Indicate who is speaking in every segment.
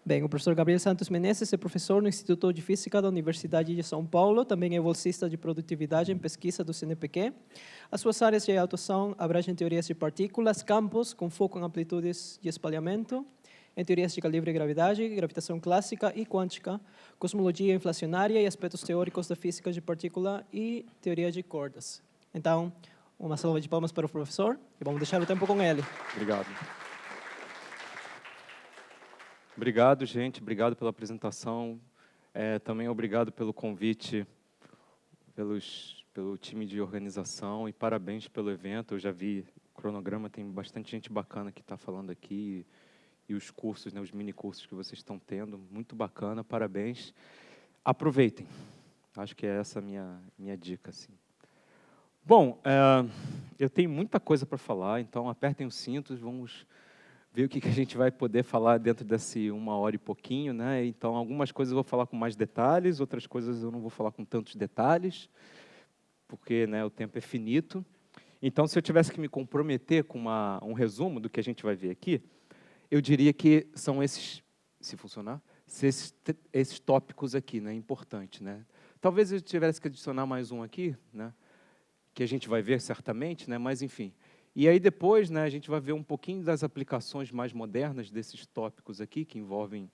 Speaker 1: Bem, o professor Gabriel Santos Menezes é professor no Instituto de Física da Universidade de São Paulo, também é bolsista de produtividade em pesquisa do CNPq. As suas áreas de atuação abrangem teorias de partículas, campos, com foco em amplitudes de espalhamento, em teorias de calibre e gravidade, gravitação clássica e quântica, cosmologia inflacionária e aspectos teóricos da física de partícula e teoria de cordas. Então, uma salva de palmas para o professor e vamos deixar o tempo com ele.
Speaker 2: Obrigado. Obrigado, gente. Obrigado pela apresentação. Também obrigado pelo convite, pelo time de organização e parabéns pelo evento. Eu já vi o cronograma, tem bastante gente bacana que está falando aqui e os cursos, né, os mini cursos que vocês estão tendo, muito bacana, parabéns. Aproveitem. Acho que é essa a minha dica, assim. Bom, eu tenho muita coisa para falar, então apertem os cintos, vamos ver o que a gente vai poder falar dentro desse 1 hora e pouquinho, né? Então, algumas coisas eu vou falar com mais detalhes, outras coisas eu não vou falar com tantos detalhes, porque, né, o tempo é finito. Então, se eu tivesse que me comprometer com um resumo do que a gente vai ver aqui, eu diria que são esses, se funcionar, esses tópicos aqui, né, importantes, né? Talvez eu tivesse que adicionar mais um aqui, né, que a gente vai ver certamente, né, mas enfim. E aí depois, né, a gente vai ver um pouquinho das aplicações mais modernas desses tópicos aqui, que envolvem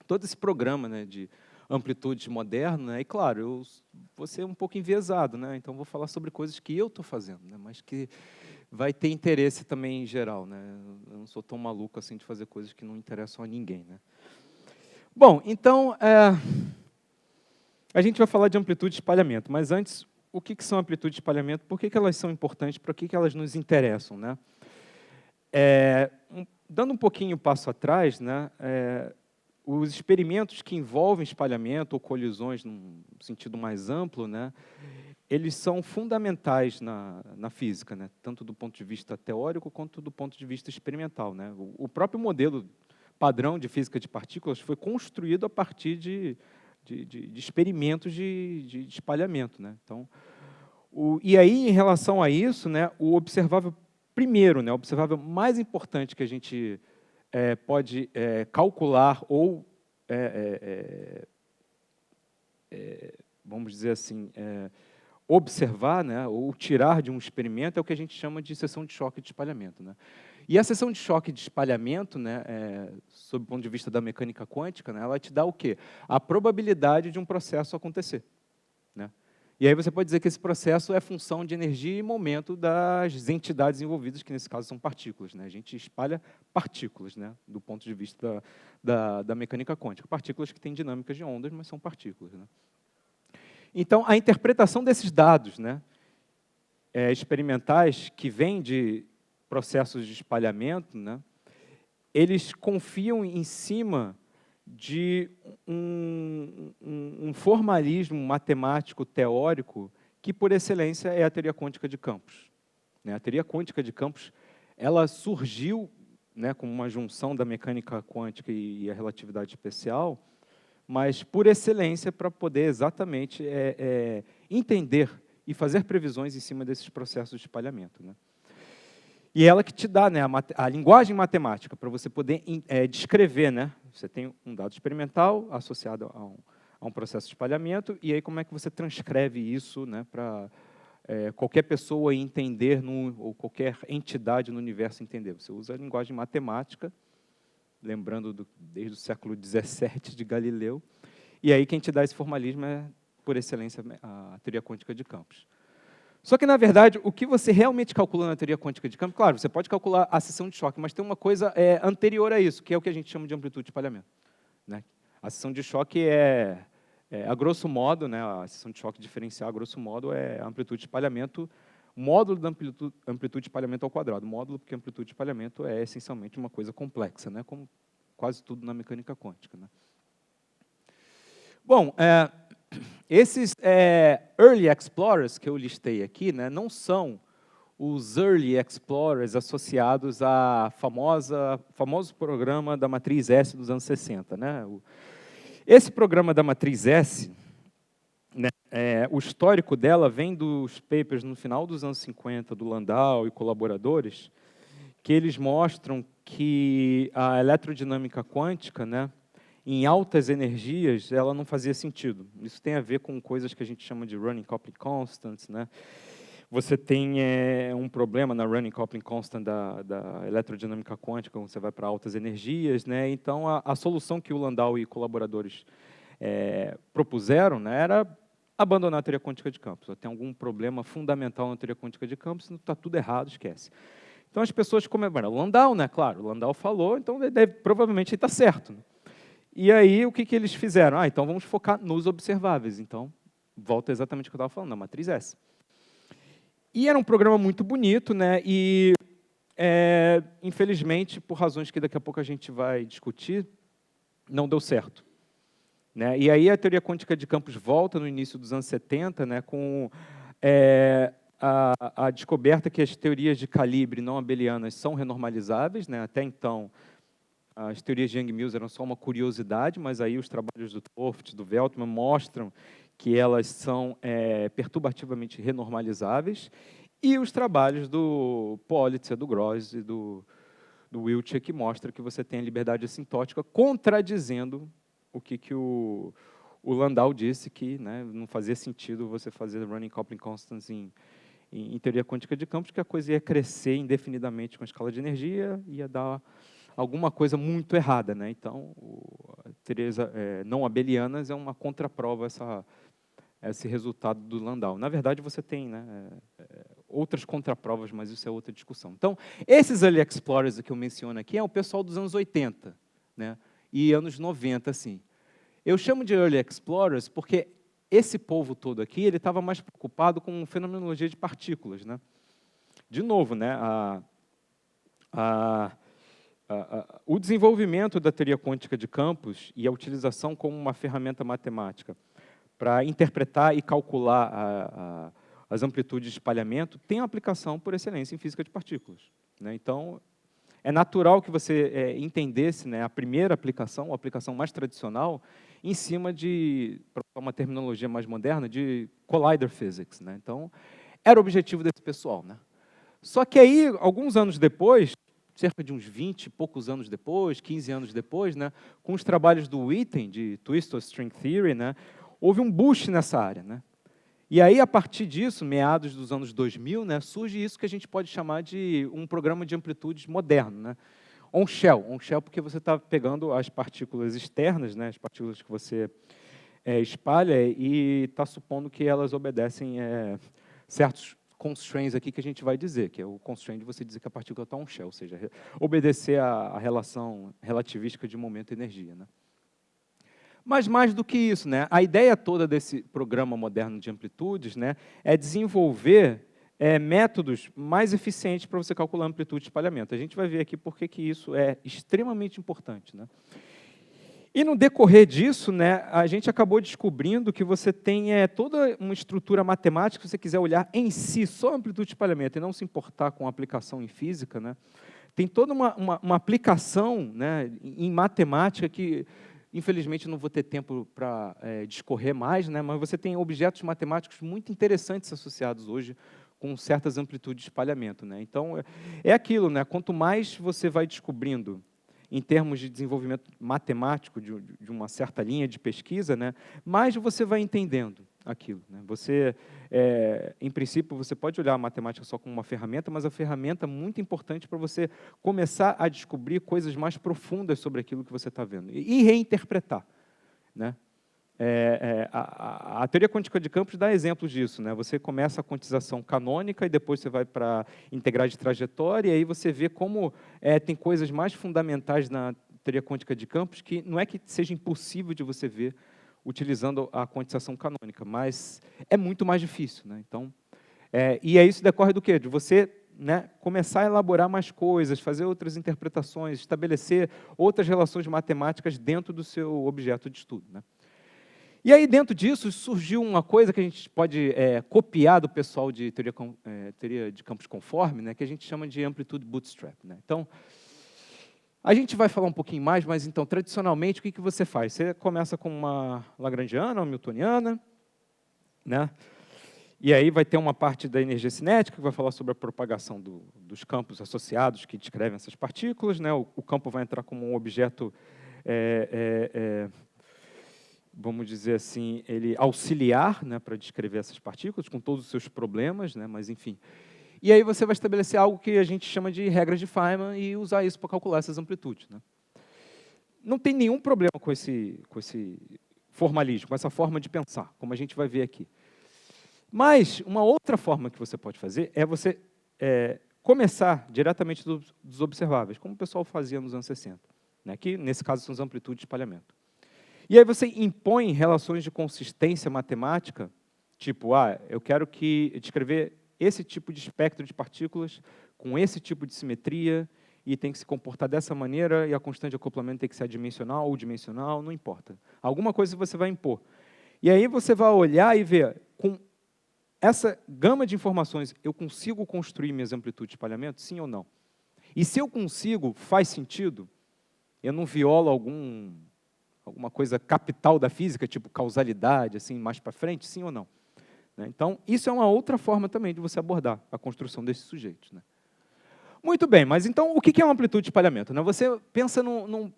Speaker 2: todo esse programa, né, de amplitude moderna, né, e claro, eu vou ser um pouco enviesado, né, então vou falar sobre coisas que eu estou fazendo, né, mas que vai ter interesse também em geral, né, eu não sou tão maluco assim de fazer coisas que não interessam a ninguém, né. Bom, então, a gente vai falar de amplitude e espalhamento, mas antes, o que são amplitude e espalhamento, por que elas são importantes, para que elas nos interessam, né? Dando um pouquinho passo atrás, né, os experimentos que envolvem espalhamento ou colisões num sentido mais amplo, né, eles são fundamentais na física, né, tanto do ponto de vista teórico quanto do ponto de vista experimental, né? O próprio modelo padrão de física de partículas foi construído a partir de experimentos de espalhamento, né? Então, e aí, em relação a isso, né, o observável primeiro, né, o observável mais importante que a gente pode calcular ou, vamos dizer assim, observar, né, ou tirar de um experimento é o que a gente chama de seção de choque de espalhamento, né? E a seção de choque de espalhamento, né, sob o ponto de vista da mecânica quântica, né, ela te dá o quê? A probabilidade de um processo acontecer, né? E aí você pode dizer que esse processo é função de energia e momento das entidades envolvidas, que nesse caso são partículas, né? A gente espalha partículas, né, do ponto de vista da mecânica quântica. Partículas que têm dinâmicas de ondas, mas são partículas, né? Então, a interpretação desses dados, né, experimentais que vêm de processos de espalhamento, né, eles confiam em cima de um formalismo matemático teórico que, por excelência, é a teoria quântica de campos, né? A teoria quântica de campos, ela surgiu, né, como uma junção da mecânica quântica e a relatividade especial, mas, por excelência, para poder exatamente entender e fazer previsões em cima desses processos de espalhamento, né? E ela que te dá, né, a linguagem matemática para você poder descrever, né? Você tem um dado experimental associado a um processo de espalhamento, e aí como é que você transcreve isso, né, para qualquer pessoa entender, ou qualquer entidade no universo entender? Você usa a linguagem matemática, lembrando desde o século XVII de Galileu, e aí quem te dá esse formalismo é, por excelência, a teoria quântica de campos. Só que, na verdade, o que você realmente calcula na teoria quântica de campos, claro, você pode calcular a seção de choque, mas tem uma coisa anterior a isso, que é o que a gente chama de amplitude de espalhamento, né? A seção de choque a grosso modo, né, a seção de choque diferencial, a grosso modo, é a amplitude de espalhamento, módulo da amplitude de espalhamento ao quadrado. Módulo, porque a amplitude de espalhamento é essencialmente uma coisa complexa, né, como quase tudo na mecânica quântica, né? Bom, esses Early Explorers que eu listei aqui, né, não são os Early Explorers associados ao famoso programa da Matriz S dos anos 60. Né? Esse programa da Matriz S, né, o histórico dela vem dos papers no final dos anos 50, do Landau e colaboradores, que eles mostram que a eletrodinâmica quântica, né, em altas energias, ela não fazia sentido. Isso tem a ver com coisas que a gente chama de running coupling constants, né? Você tem um problema na running coupling constant da eletrodinâmica quântica quando você vai para altas energias, né? Então, a solução que o Landau e colaboradores propuseram, né, era abandonar a teoria quântica de campos. Tem algum problema fundamental na teoria quântica de campos, está tudo errado, esquece. Então, as pessoas comemoram. O Landau, né? Claro, o Landau falou, então provavelmente ele está certo. Né? E aí, o que eles fizeram? Então vamos focar nos observáveis. Então, volta exatamente o que eu estava falando, na matriz S. E era um programa muito bonito, né? E, infelizmente, por razões que daqui a pouco a gente vai discutir, não deu certo. Né? E aí a teoria quântica de campos volta no início dos anos 70, né, com a descoberta que as teorias de calibre não abelianas são renormalizáveis. Né? Até então, as teorias de Yang-Mills eram só uma curiosidade, mas aí os trabalhos do Toft, do Veltman, mostram que elas são perturbativamente renormalizáveis, e os trabalhos do Politzer, do Gross e do Wiltshire, que mostram que você tem a liberdade assintótica, contradizendo o que o Landau disse, que, né, não fazia sentido você fazer running coupling constants em teoria quântica de campos, que a coisa ia crescer indefinidamente com a escala de energia, ia dar alguma coisa muito errada. Né? Então, teorias não abelianas é uma contraprova esse resultado do Landau. Na verdade, você tem, né, outras contraprovas, mas isso é outra discussão. Então, esses early explorers que eu menciono aqui é o pessoal dos anos 80, né, e anos 90, assim. Eu chamo de early explorers porque esse povo todo aqui, ele estava mais preocupado com fenomenologia de partículas. Né? De novo, né, o desenvolvimento da teoria quântica de campos e a utilização como uma ferramenta matemática para interpretar e calcular as amplitudes de espalhamento tem aplicação por excelência em física de partículas. Né? Então, é natural que você entendesse, né, a primeira aplicação, a aplicação mais tradicional, em cima de, para uma terminologia mais moderna, de collider physics. Né? Então, era o objetivo desse pessoal. Né? Só que aí, alguns anos depois, cerca de uns 20 e poucos anos depois, 15 anos depois, né, com os trabalhos do Witten, de Twistor String Theory, né, houve um boost nessa área. Né? E aí, a partir disso, meados dos anos 2000, né, surge isso que a gente pode chamar de um programa de amplitudes moderno. Né? On-shell porque você está pegando as partículas externas, né, as partículas que você espalha, e está supondo que elas obedecem certos constraints aqui que a gente vai dizer, que é o constraint de você dizer que a partícula está on-shell, ou seja, obedecer à relação relativística de momento e energia. Né? Mas mais do que isso, né, a ideia toda desse programa moderno de amplitudes, né, é desenvolver métodos mais eficientes para você calcular a amplitude de espalhamento. A gente vai ver aqui por que isso é extremamente importante. Né? E no decorrer disso, né, a gente acabou descobrindo que você tem toda uma estrutura matemática, se você quiser olhar em si, só a amplitude de espalhamento, e não se importar com a aplicação em física, né, tem toda uma aplicação, né, em matemática que, infelizmente, não vou ter tempo para discorrer mais, né, mas você tem objetos matemáticos muito interessantes associados hoje com certas amplitudes de espalhamento. Né. Então, é aquilo, né, quanto mais você vai descobrindo em termos de desenvolvimento matemático de uma certa linha de pesquisa, né, mais você vai entendendo aquilo. Né. Você, em princípio, você pode olhar a matemática só como uma ferramenta, mas a ferramenta é muito importante para você começar a descobrir coisas mais profundas sobre aquilo que você está vendo e reinterpretar. Né. A teoria quântica de campos dá exemplos disso. Né? Você começa a quantização canônica e depois você vai para integrar de trajetória, e aí você vê como tem coisas mais fundamentais na teoria quântica de campos que não é que seja impossível de você ver utilizando a quantização canônica, mas é muito mais difícil. Né? Então, e aí isso decorre do quê? De você, né, começar a elaborar mais coisas, fazer outras interpretações, estabelecer outras relações matemáticas dentro do seu objeto de estudo. Né? E aí, dentro disso, surgiu uma coisa que a gente pode copiar do pessoal de teoria de campos conforme, né, que a gente chama de amplitude bootstrap. Né? Então, a gente vai falar um pouquinho mais, mas, então, tradicionalmente, o que você faz? Você começa com uma lagrangiana, uma newtoniana, né? E aí vai ter uma parte da energia cinética que vai falar sobre a propagação dos campos associados que descrevem essas partículas, né? O campo vai entrar como um objeto, vamos dizer assim, ele auxiliar, né, para descrever essas partículas, com todos os seus problemas, né? Mas enfim. E aí você vai estabelecer algo que a gente chama de regras de Feynman e usar isso para calcular essas amplitudes, né? Não tem nenhum problema com esse formalismo, com essa forma de pensar, como a gente vai ver aqui. Mas uma outra forma que você pode fazer é você começar diretamente dos observáveis, como o pessoal fazia nos anos 60, né, que nesse caso são as amplitudes de espalhamento. E aí você impõe relações de consistência matemática, tipo, eu quero descrever esse tipo de espectro de partículas com esse tipo de simetria e tem que se comportar dessa maneira e a constante de acoplamento tem que ser adimensional ou dimensional, não importa. Alguma coisa você vai impor. E aí você vai olhar e ver, com essa gama de informações, eu consigo construir minhas amplitudes de espalhamento, sim ou não? E se eu consigo, faz sentido? Eu não violo alguma coisa capital da física, tipo causalidade, assim, mais para frente, sim ou não? Então, isso é uma outra forma também de você abordar a construção desses sujeitos, né? Muito bem, mas então, o que é uma amplitude de espalhamento? Você pensa,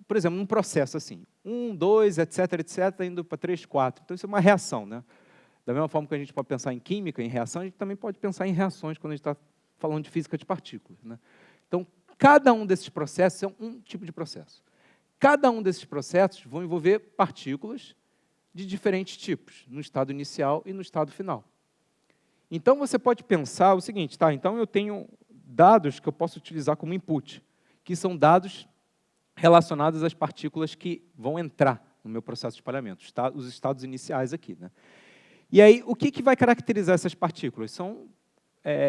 Speaker 2: por exemplo, num processo assim, 1, 2, etc., indo para 3, 4. Então, isso é uma reação, né? Da mesma forma que a gente pode pensar em química, em reação, a gente também pode pensar em reações quando a gente está falando de física de partículas, né? Então, cada um desses processos é um tipo de processo. Cada um desses processos vão envolver partículas de diferentes tipos, no estado inicial e no estado final. Então, você pode pensar o seguinte, tá, então eu tenho dados que eu posso utilizar como input, que são dados relacionados às partículas que vão entrar no meu processo de espalhamento, os estados iniciais aqui, né? E aí, o que vai caracterizar essas partículas? São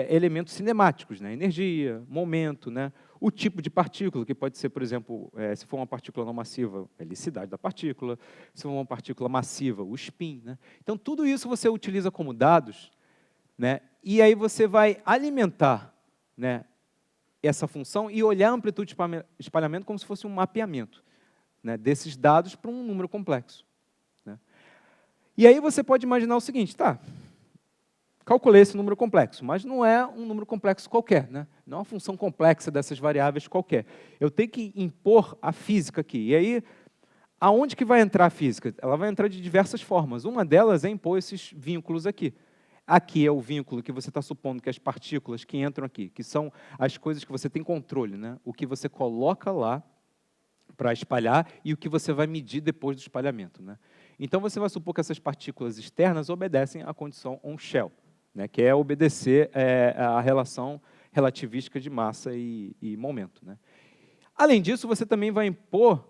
Speaker 2: elementos cinemáticos, né? Energia, momento, né? O tipo de partícula, que pode ser, por exemplo, se for uma partícula não massiva, a helicidade da partícula, se for uma partícula massiva, o spin, né? Então, tudo isso você utiliza como dados, né? E aí você vai alimentar, né, essa função e olhar a amplitude de espalhamento como se fosse um mapeamento, né, desses dados para um número complexo, né? E aí você pode imaginar o seguinte, tá, calculei esse número complexo, mas não é um número complexo qualquer, né? Não é uma função complexa dessas variáveis qualquer. Eu tenho que impor a física aqui. E aí, aonde que vai entrar a física? Ela vai entrar de diversas formas. Uma delas é impor esses vínculos aqui. Aqui é o vínculo que você está supondo que as partículas que entram aqui, que são as coisas que você tem controle, né? O que você coloca lá para espalhar e o que você vai medir depois do espalhamento, né? Então, você vai supor que essas partículas externas obedecem à condição on-shell, né? Que é obedecer à relação relativística de massa e momento, né? Além disso, você também vai impor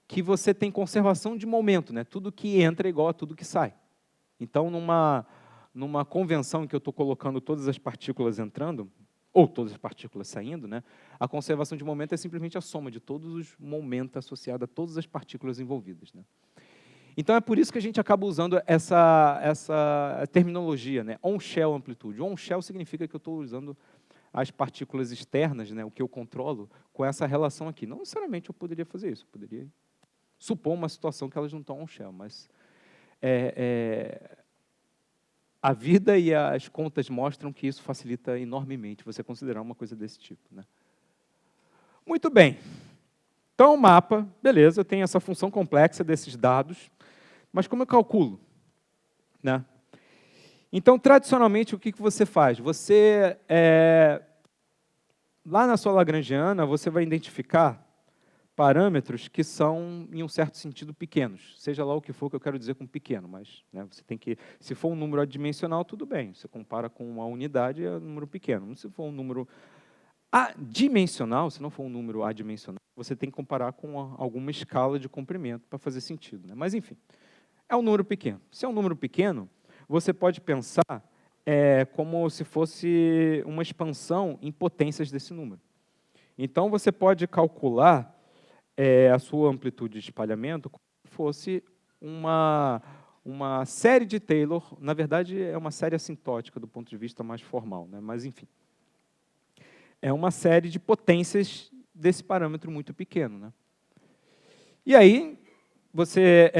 Speaker 2: que você tem conservação de momento, né? Tudo que entra é igual a tudo que sai. Então, numa convenção em que eu estou colocando todas as partículas entrando, ou todas as partículas saindo, né, a conservação de momento é simplesmente a soma de todos os momentos associados a todas as partículas envolvidas, né? Então, é por isso que a gente acaba usando essa terminologia, né, on-shell amplitude. On-shell significa que eu estou usando as partículas externas, né, o que eu controlo, com essa relação aqui. Não necessariamente eu poderia fazer isso, eu poderia supor uma situação que elas não estão on-shell, mas a vida e as contas mostram que isso facilita enormemente você considerar uma coisa desse tipo, né? Muito bem. Então, o mapa, beleza, eu tenho essa função complexa desses dados, mas como eu calculo, né? Então, tradicionalmente, o que você faz? Você, lá na sua Lagrangiana, você vai identificar parâmetros que são, em um certo sentido, pequenos. Seja lá o que for que eu quero dizer com pequeno, mas, né, você tem que, se for um número adimensional, tudo bem. Você compara com uma unidade, é um número pequeno. Se for um número adimensional, se não for um número adimensional, você tem que comparar com alguma escala de comprimento para fazer sentido, né? Mas, enfim, é um número pequeno. Se é um número pequeno, você pode pensar como se fosse uma expansão em potências desse número. Então, você pode calcular a sua amplitude de espalhamento como se fosse uma série de Taylor. Na verdade, é uma série assintótica do ponto de vista mais formal, né? Mas, enfim. É uma série de potências desse parâmetro muito pequeno, né? E aí, você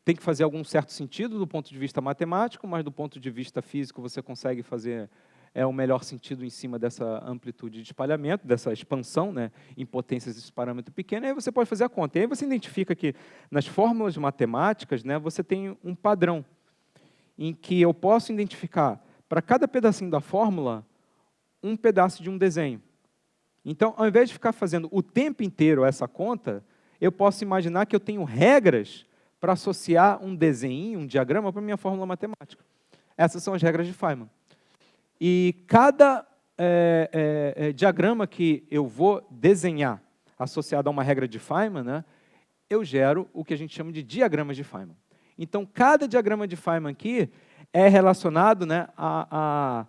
Speaker 2: tem que fazer algum certo sentido do ponto de vista matemático, mas do ponto de vista físico você consegue fazer o melhor sentido em cima dessa amplitude de espalhamento, dessa expansão, né, em potências desse parâmetro pequeno, e aí você pode fazer a conta. E aí você identifica que nas fórmulas matemáticas, né, você tem um padrão em que eu posso identificar para cada pedacinho da fórmula um pedaço de um desenho. Então, ao invés de ficar fazendo o tempo inteiro essa conta, eu posso imaginar que eu tenho regras para associar um desenho, um diagrama, para a minha fórmula matemática. Essas são as regras de Feynman. E cada diagrama que eu vou desenhar associado a uma regra de Feynman, né, eu gero o que a gente chama de diagramas de Feynman. Então, cada diagrama de Feynman aqui é relacionado, né, a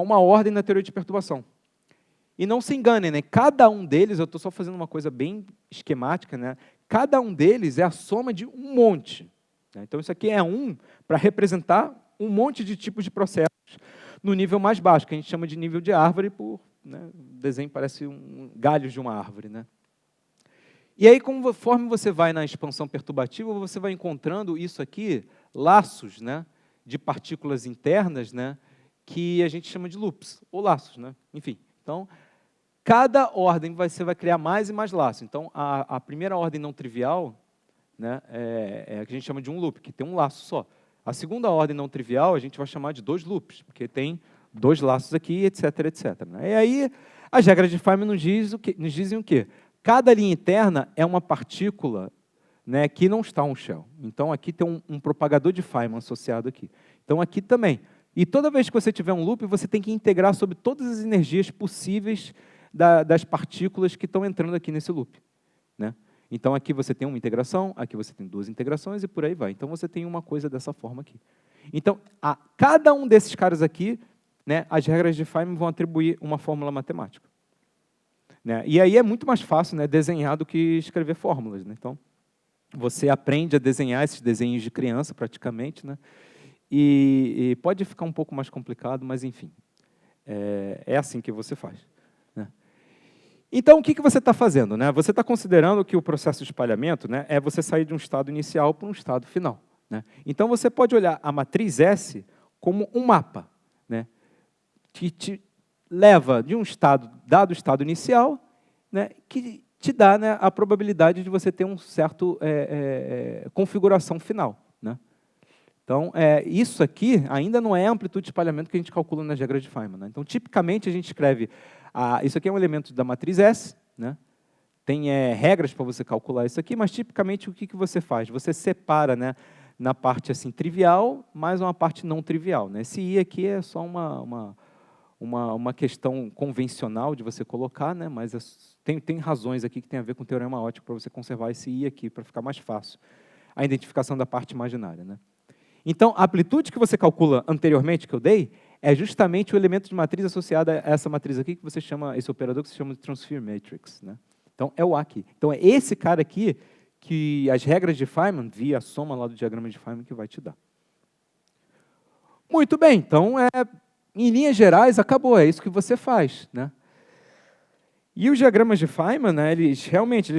Speaker 2: uma ordem na teoria de perturbação. E não se enganem, né, cada um deles, eu estou só fazendo uma coisa bem esquemática, né, cada um deles é a soma de um monte. Né? Então, isso aqui é para representar um monte de tipos de processos no nível mais baixo, que a gente chama de nível de árvore, né, o desenho parece galhos de uma árvore. Né? E aí, conforme você vai na expansão perturbativa, você vai encontrando isso aqui, laços, né, de partículas internas, né, que a gente chama de loops, ou laços. Né? Enfim, então, cada ordem você vai criar mais e mais laços. Então, a primeira ordem não trivial, né, é a que a gente chama de um loop, que tem um laço só. A segunda ordem não trivial, a gente vai chamar de 2 loops, porque tem 2 laços aqui, etc, etc. Né? E aí, as regras de Feynman nos dizem o quê? Cada linha interna é uma partícula, né, que não está um shell. Então, aqui tem um propagador de Feynman associado aqui. Então, aqui também. E toda vez que você tiver um loop, você tem que integrar sobre todas as energias possíveis das partículas que estão entrando aqui nesse loop. Né? Então, aqui você tem uma integração, aqui você tem 2 integrações e por aí vai. Então, você tem uma coisa dessa forma aqui. Então, a cada um desses caras aqui, né, as regras de Feynman vão atribuir uma fórmula matemática. Né? E aí é muito mais fácil, né, desenhar do que escrever fórmulas. Né? Então, você aprende a desenhar esses desenhos de criança, praticamente, né? E pode ficar um pouco mais complicado, mas, enfim, é assim que você faz. Né? Então, o que você está fazendo? Né? Você está considerando que o processo de espalhamento, né, é você sair de um estado inicial para um estado final. Né? Então, você pode olhar a matriz S como um mapa, né, que te leva de um estado, dado o estado inicial, né, que te dá, né, a probabilidade de você ter um certo configuração final. Né? Então, isso aqui ainda não é a amplitude de espalhamento que a gente calcula nas regras de Feynman. Né? Então, tipicamente, a gente escreve... isso aqui é um elemento da matriz S, né? Tem regras para você calcular isso aqui, mas, tipicamente, o que você faz? Você separa, né, na parte assim, trivial, mais uma parte não trivial. Né? Esse I aqui é só uma questão convencional de você colocar, né? Mas tem razões aqui que tem a ver com o teorema óptico para você conservar esse I aqui, para ficar mais fácil a identificação da parte imaginária. Né? Então, a amplitude que você calcula anteriormente, que eu dei, é justamente o elemento de matriz associado a essa matriz aqui, que você chama, esse operador que se chama de transfer matrix. Né? Então, é o A aqui. Então, é esse cara aqui que as regras de Feynman, via a soma lá do diagrama de Feynman, que vai te dar. Muito bem, então, em linhas gerais, acabou, é isso que você faz. Né? E os diagramas de Feynman, né, eles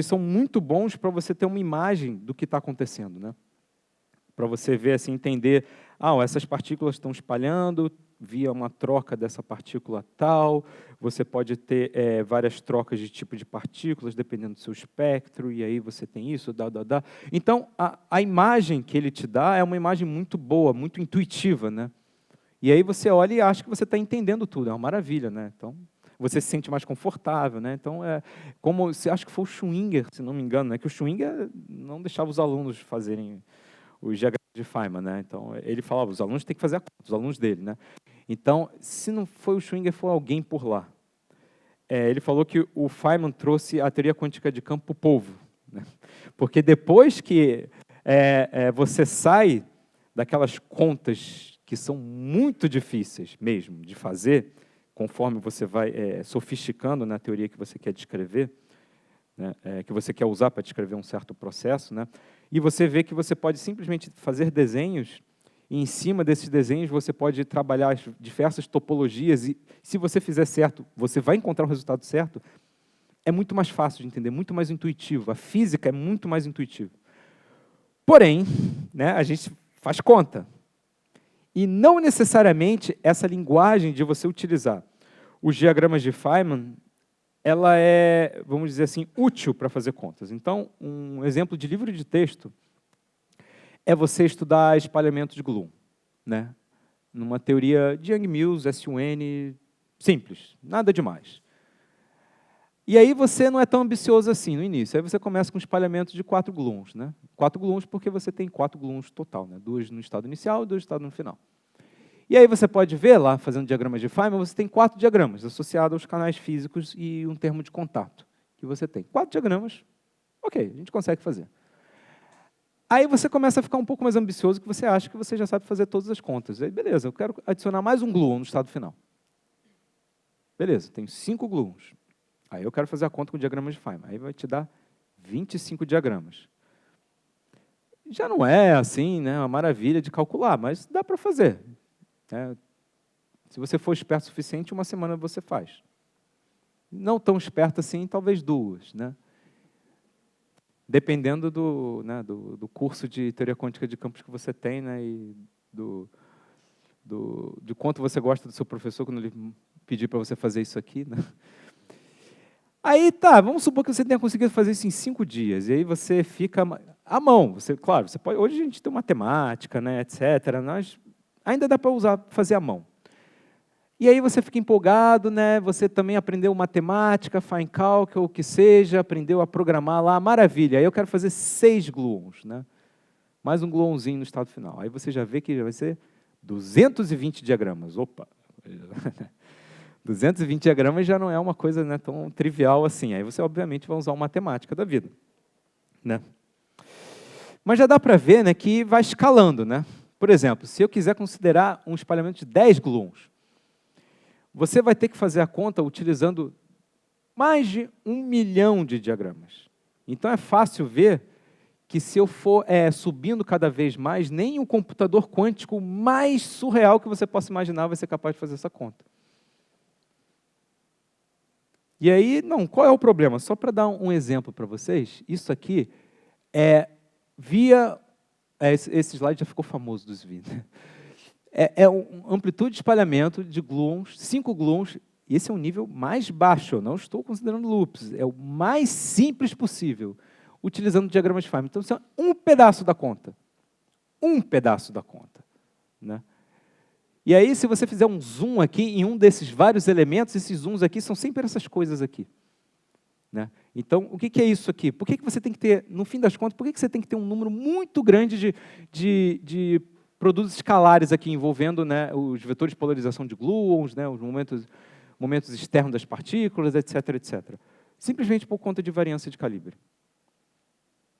Speaker 2: são muito bons para você ter uma imagem do que está acontecendo. Né? Para você ver, assim, entender, essas partículas estão espalhando via uma troca dessa partícula tal, você pode ter várias trocas de tipo de partículas, dependendo do seu espectro, e aí você tem isso, Então, a imagem que ele te dá é uma imagem muito boa, muito intuitiva. Né? E aí você olha e acha que você está entendendo tudo, é uma maravilha. Né? Então, você se sente mais confortável. Né? Então, como acho que foi o Schwinger, se não me engano, né? Que o Schwinger não deixava os alunos fazerem os diagramas de Feynman, né? Então, ele falava, os alunos têm que fazer a conta, os alunos dele. Né? Então, se não foi o Schwinger, foi alguém por lá. Ele falou que o Feynman trouxe a teoria quântica de campo para o povo. Né? Porque depois que você sai daquelas contas que são muito difíceis mesmo de fazer, conforme você vai sofisticando na teoria que você quer descrever, né? Que você quer usar para descrever um certo processo, né? E você vê que você pode simplesmente fazer desenhos, e em cima desses desenhos você pode trabalhar as diversas topologias, e se você fizer certo, você vai encontrar o resultado certo, é muito mais fácil de entender, muito mais intuitivo. A física é muito mais intuitiva. Porém, né, a gente faz conta. E não necessariamente essa linguagem de você utilizar os diagramas de Feynman, ela é, vamos dizer assim, útil para fazer contas. Então, um exemplo de livro de texto é você estudar espalhamento de Bloom, né? Numa teoria de Young-Mills, SUN, simples, nada demais. E aí você não é tão ambicioso assim no início. Aí você começa com espalhamento de 4 gluons, né? 4 gluons porque você tem 4 gluons total, né? 2 no estado inicial e 2 no estado no final. E aí você pode ver lá, fazendo diagramas de Feynman, você tem 4 diagramas associados aos canais físicos e um termo de contato que você tem. 4 diagramas, ok, a gente consegue fazer. Aí você começa a ficar um pouco mais ambicioso, que você acha que você já sabe fazer todas as contas. Aí, beleza, eu quero adicionar mais um gluon no estado final. Beleza, tenho 5 gluons. Aí eu quero fazer a conta com diagramas de Feynman. Aí vai te dar 25 diagramas. Já não é assim, né, uma maravilha de calcular, mas dá para fazer. Se você for esperto o suficiente, uma semana você faz. Não tão esperto assim, talvez 2, né? Dependendo do curso de teoria quântica de campos que você tem, né, e de quanto você gosta do seu professor quando ele pedir para você fazer isso aqui, né? Aí, tá, vamos supor que você tenha conseguido fazer isso em 5 dias, e aí você fica à mão. Claro, você pode, hoje a gente tem matemática, né, etc., mas ainda dá para fazer à mão. E aí você fica empolgado, né? Você também aprendeu matemática, fine calc, ou o que seja, aprendeu a programar lá, maravilha. Aí eu quero fazer 6 gluons, né? Mais um gluonzinho no estado final. Aí você já vê que já vai ser 220 diagramas. Opa! 220 diagramas já não é uma coisa, né, tão trivial assim. Aí você, obviamente, vai usar uma matemática da vida, né? Mas já dá para ver, né, que vai escalando, né? Por exemplo, se eu quiser considerar um espalhamento de 10 gluons, você vai ter que fazer a conta utilizando mais de 1 milhão de diagramas. Então, é fácil ver que se eu for subindo cada vez mais, nem o computador quântico mais surreal que você possa imaginar vai ser capaz de fazer essa conta. E aí, não, qual é o problema? Só para dar um exemplo para vocês, isso aqui é via... esse slide já ficou famoso dos vídeos. É uma amplitude de espalhamento de gluons, 5 gluons, e esse é um nível mais baixo, eu não estou considerando loops, é o mais simples possível, utilizando diagramas de Feynman. Então, isso é um pedaço da conta. Um pedaço da conta, né? E aí, se você fizer um zoom aqui em um desses vários elementos, esses zooms aqui são sempre essas coisas aqui, né? Então, o que é isso aqui? Por que você tem que ter, no fim das contas, por que você tem que ter um número muito grande de produtos escalares aqui, envolvendo, né, os vetores de polarização de gluons, né, os momentos externos das partículas, etc., etc. Simplesmente por conta de variância de calibre.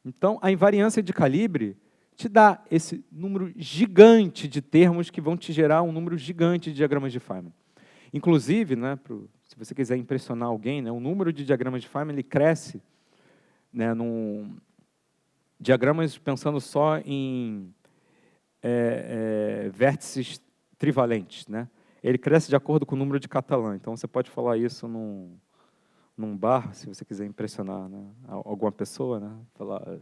Speaker 2: Então, a invariância de calibre te dá esse número gigante de termos que vão te gerar um número gigante de diagramas de Feynman. Inclusive, né, se você quiser impressionar alguém, né, o número de diagramas de Feynman ele cresce, né, diagramas pensando só em vértices trivalentes, né? Ele cresce de acordo com o número de Catalan. Então, você pode falar isso num bar, se você quiser impressionar, né, alguma pessoa, né? Falar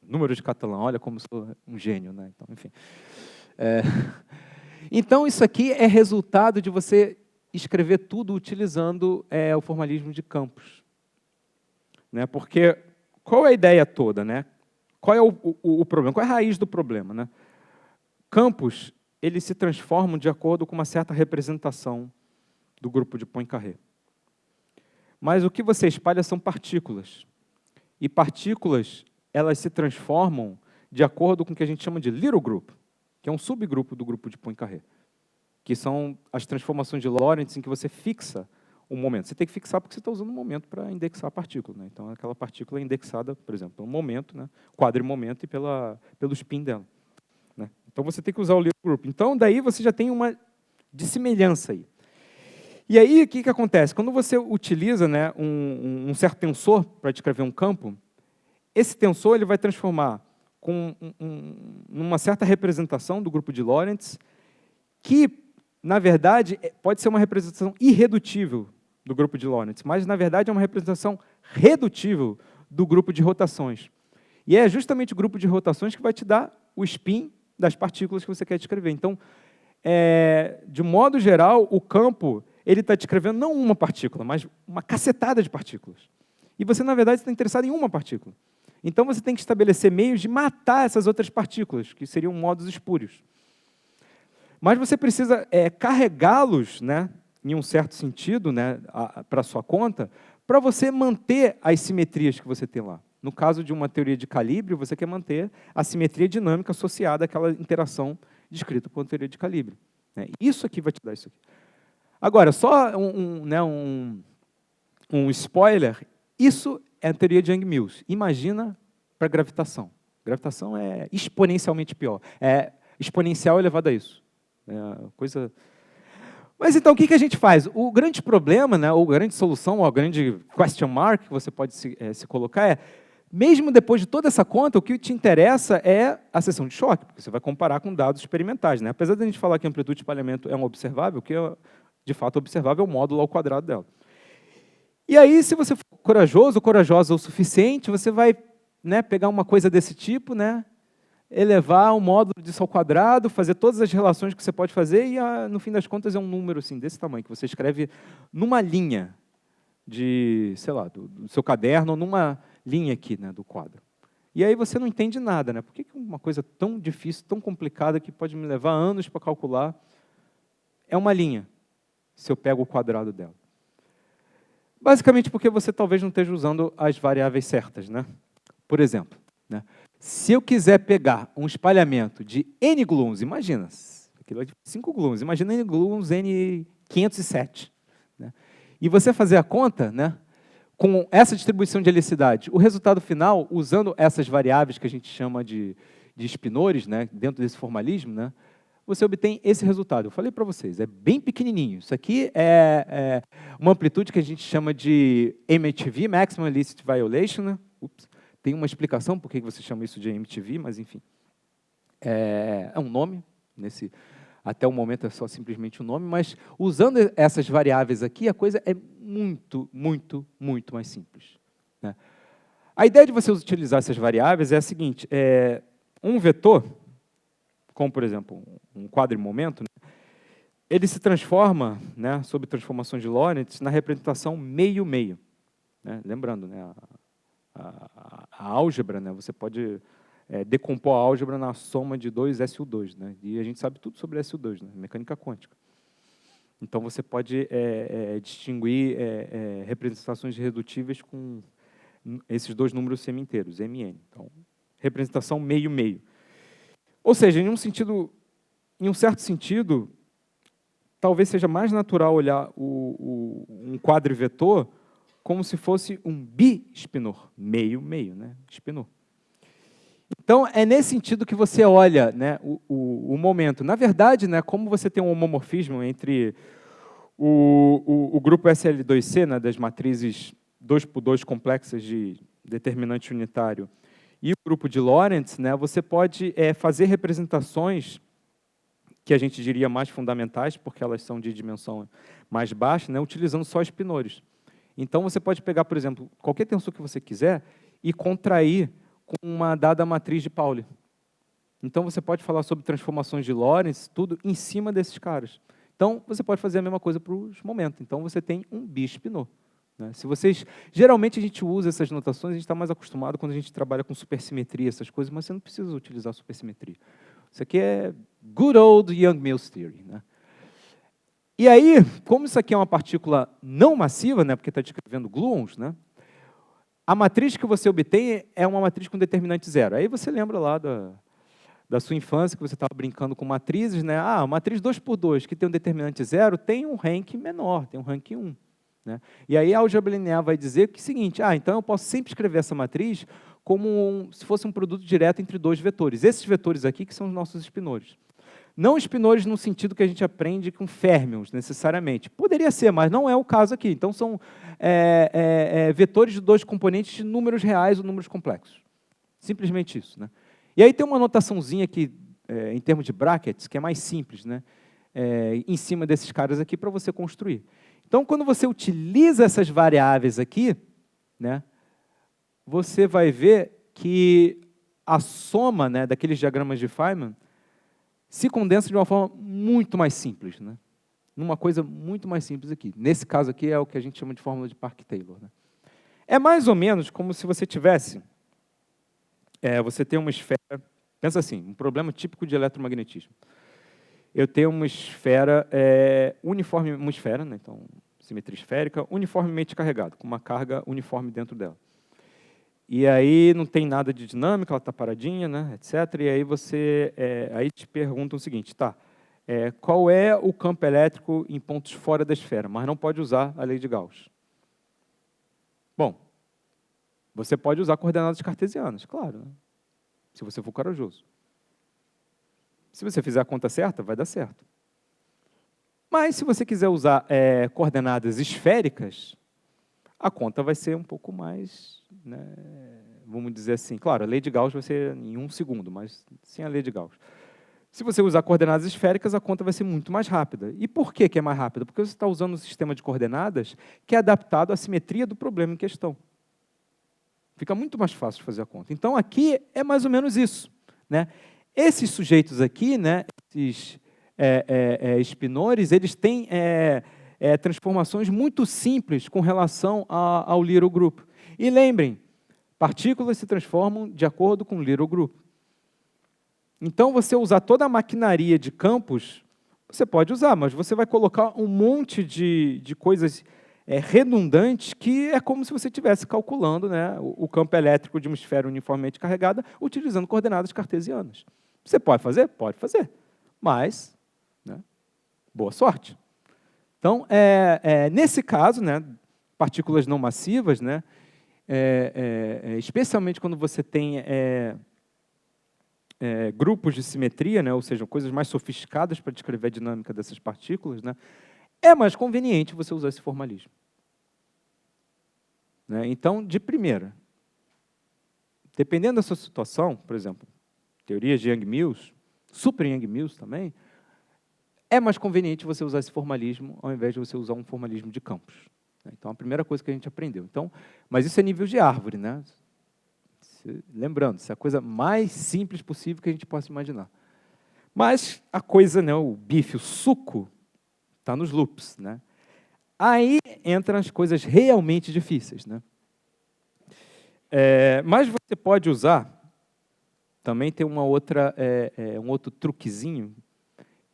Speaker 2: número de Catalan, olha como sou um gênio, né? Então, enfim. Então, isso aqui é resultado de você escrever tudo utilizando o formalismo de campos, né? Porque qual é a ideia toda, né? Qual é o problema? Qual é a raiz do problema, né? Campos, eles se transformam de acordo com uma certa representação do grupo de Poincaré. Mas o que você espalha são partículas. E partículas, elas se transformam de acordo com o que a gente chama de little group, que é um subgrupo do grupo de Poincaré, que são as transformações de Lorentz em que você fixa um momento. Você tem que fixar porque você está usando um momento para indexar a partícula, né? Então, aquela partícula é indexada, por exemplo, pelo momento, né, quadrimomento e pelo spin dela, né? Então, você tem que usar o little group. Então, daí você já tem uma dissemelhança aí. E aí, o que acontece? Quando você utiliza, né, um certo tensor para descrever um campo, esse tensor ele vai transformar com uma certa representação do grupo de Lorentz, que, na verdade, pode ser uma representação irredutível do grupo de Lorentz, mas, na verdade, é uma representação redutível do grupo de rotações. E é justamente o grupo de rotações que vai te dar o spin das partículas que você quer descrever. Então, de modo geral, o campo ele está descrevendo não uma partícula, mas uma cacetada de partículas. E você, na verdade, está interessado em uma partícula. Então, você tem que estabelecer meios de matar essas outras partículas, que seriam modos espúrios. Mas você precisa carregá-los, né, em um certo sentido, né, para a sua conta, para você manter as simetrias que você tem lá. No caso de uma teoria de calibre, você quer manter a simetria dinâmica associada àquela interação descrita por uma teoria de calibre. Isso aqui vai te dar isso aqui. Agora, só um spoiler, isso é a teoria de Yang-Mills. Imagina para gravitação. Gravitação é exponencialmente pior. É exponencial elevado a isso. Coisa... Mas então, o que a gente faz? O grande problema, né, ou a grande solução, ou a grande question mark que você pode se colocar é, mesmo depois de toda essa conta, o que te interessa é a seção de choque, porque você vai comparar com dados experimentais. Né? Apesar de a gente falar que a amplitude de espalhamento é um observável, o que é, de fato, observável é o módulo ao quadrado dela. E aí, se você for corajoso ou corajosa o suficiente, você vai, né, pegar uma coisa desse tipo, né, elevar um módulo disso ao quadrado, fazer todas as relações que você pode fazer e, no fim das contas, é um número assim, desse tamanho, que você escreve numa linha de, sei lá, do seu caderno, ou numa linha aqui, né, do quadro. E aí você não entende nada. Né? Por que uma coisa tão difícil, tão complicada, que pode me levar anos para calcular, é uma linha, se eu pego o quadrado dela? Basicamente porque você talvez não esteja usando as variáveis certas. Né? Por exemplo, né, se eu quiser pegar um espalhamento de n gluons, imagina, aquilo é de 5 gluons, imagina n gluons N507. Né? E você fazer a conta, né, com essa distribuição de helicidade, o resultado final, usando essas variáveis que a gente chama de espinores, né, dentro desse formalismo, né, você obtém esse resultado. Eu falei para vocês, é bem pequenininho. Isso aqui é uma amplitude que a gente chama de MHV, Maximum Illicit Violation. Né? Ups. Tem uma explicação por que você chama isso de MHV, mas, enfim, é um nome. Até o momento é só simplesmente um nome, mas usando essas variáveis aqui, a coisa é muito, muito, muito mais simples. Né? A ideia de você utilizar essas variáveis é a seguinte, um vetor, como, por exemplo, um quadrimomento, né, ele se transforma, né, sob transformações de Lorentz, na representação meio-meio. Né? Lembrando, né, a álgebra, né, você pode decompor a álgebra na soma de dois SU2. Né? E a gente sabe tudo sobre SU2, né? Mecânica quântica. Então, você pode distinguir representações irredutíveis com esses dois números semi-inteiros, MN. Então, representação meio-meio. Ou seja, em um certo sentido, talvez seja mais natural olhar um quadrivetor como se fosse um bi-espinor, meio-meio, né? Espinor. Então, é nesse sentido que você olha, né, o momento. Na verdade, né, como você tem um homomorfismo entre o grupo SL2C, né, das matrizes 2x2 complexas de determinante unitário, e o grupo de Lorentz, né, você pode fazer representações que a gente diria mais fundamentais, porque elas são de dimensão mais baixa, né, utilizando só espinores. Então, você pode pegar, por exemplo, qualquer tensor que você quiser e contrair com uma dada matriz de Pauli. Então, você pode falar sobre transformações de Lorentz, tudo em cima desses caras. Então, você pode fazer a mesma coisa para os momentos. Então, você tem um bi-espinor. Né? Geralmente, a gente usa essas notações, a gente está mais acostumado quando a gente trabalha com supersimetria, essas coisas, mas você não precisa utilizar supersimetria. Isso aqui é good old Yang-Mills theory. Né? E aí, como isso aqui é uma partícula não massiva, né, porque está descrevendo gluons, né, a matriz que você obtém é uma matriz com determinante zero. Aí você lembra lá da sua infância, que você estava brincando com matrizes, né? A matriz 2x2, que tem um determinante zero, tem um rank menor, tem um rank 1. Né? E aí a álgebra linear vai dizer que é o seguinte, então eu posso sempre escrever essa matriz como se fosse um produto direto entre dois vetores. Esses vetores aqui que são os nossos espinores. Não espinores no sentido que a gente aprende com férmions, necessariamente. Poderia ser, mas não é o caso aqui. Então, são vetores de dois componentes de números reais ou números complexos. Simplesmente isso. Né? E aí tem uma notaçãozinha aqui, em termos de brackets, que é mais simples, né? Em cima desses caras aqui, para você construir. Então, quando você utiliza essas variáveis aqui, né, você vai ver que a soma, né, daqueles diagramas de Feynman se condensa de uma forma muito mais simples, né? Numa coisa muito mais simples aqui. Nesse caso aqui é o que a gente chama de fórmula de Park-Taylor, né? É mais ou menos como se você tivesse, você tem uma esfera, pensa assim, um problema típico de eletromagnetismo. Eu tenho uma esfera uniforme, uma esfera, né, então, simetria esférica, uniformemente carregada, com uma carga uniforme dentro dela. E aí não tem nada de dinâmica, ela está paradinha, né, etc. E aí aí te perguntam o seguinte, tá, qual é o campo elétrico em pontos fora da esfera, mas não pode usar a lei de Gauss. Bom, você pode usar coordenadas cartesianas, claro, né, se você for corajoso. Se você fizer a conta certa, vai dar certo. Mas, se você quiser usar coordenadas esféricas, a conta vai ser um pouco mais, né, vamos dizer assim, claro, a lei de Gauss vai ser em 1 segundo, mas sem a lei de Gauss. Se você usar coordenadas esféricas, a conta vai ser muito mais rápida. E por que é mais rápida? Porque você está usando um sistema de coordenadas que é adaptado à simetria do problema em questão. Fica muito mais fácil de fazer a conta. Então, aqui é mais ou menos isso, né? Esses sujeitos aqui, né, esses espinores, eles têm transformações muito simples com relação ao Little Group. E lembrem, partículas se transformam de acordo com o Little Group. Então, você usar toda a maquinaria de campos, você pode usar, mas você vai colocar um monte de coisas redundantes que é como se você estivesse calculando, né, o campo elétrico de uma esfera uniformemente carregada utilizando coordenadas cartesianas. Você pode fazer? Pode fazer. Mas, né, boa sorte. Então, nesse caso, né, partículas não massivas, né, especialmente quando você tem grupos de simetria, né, ou seja, coisas mais sofisticadas para descrever a dinâmica dessas partículas, né, é mais conveniente você usar esse formalismo. Né? Então, de primeira, dependendo da sua situação, por exemplo, teorias de Yang-Mills, super Yang-Mills também, é mais conveniente você usar esse formalismo ao invés de você usar um formalismo de campos. Então, a primeira coisa que a gente aprendeu. Então, mas isso é nível de árvore, né? Lembrando, isso é a coisa mais simples possível que a gente possa imaginar. Mas a coisa, né, o bife, o suco, está nos loops, né? Aí entram as coisas realmente difíceis, né? Mas você pode usar, também tem uma outra, um outro truquezinho,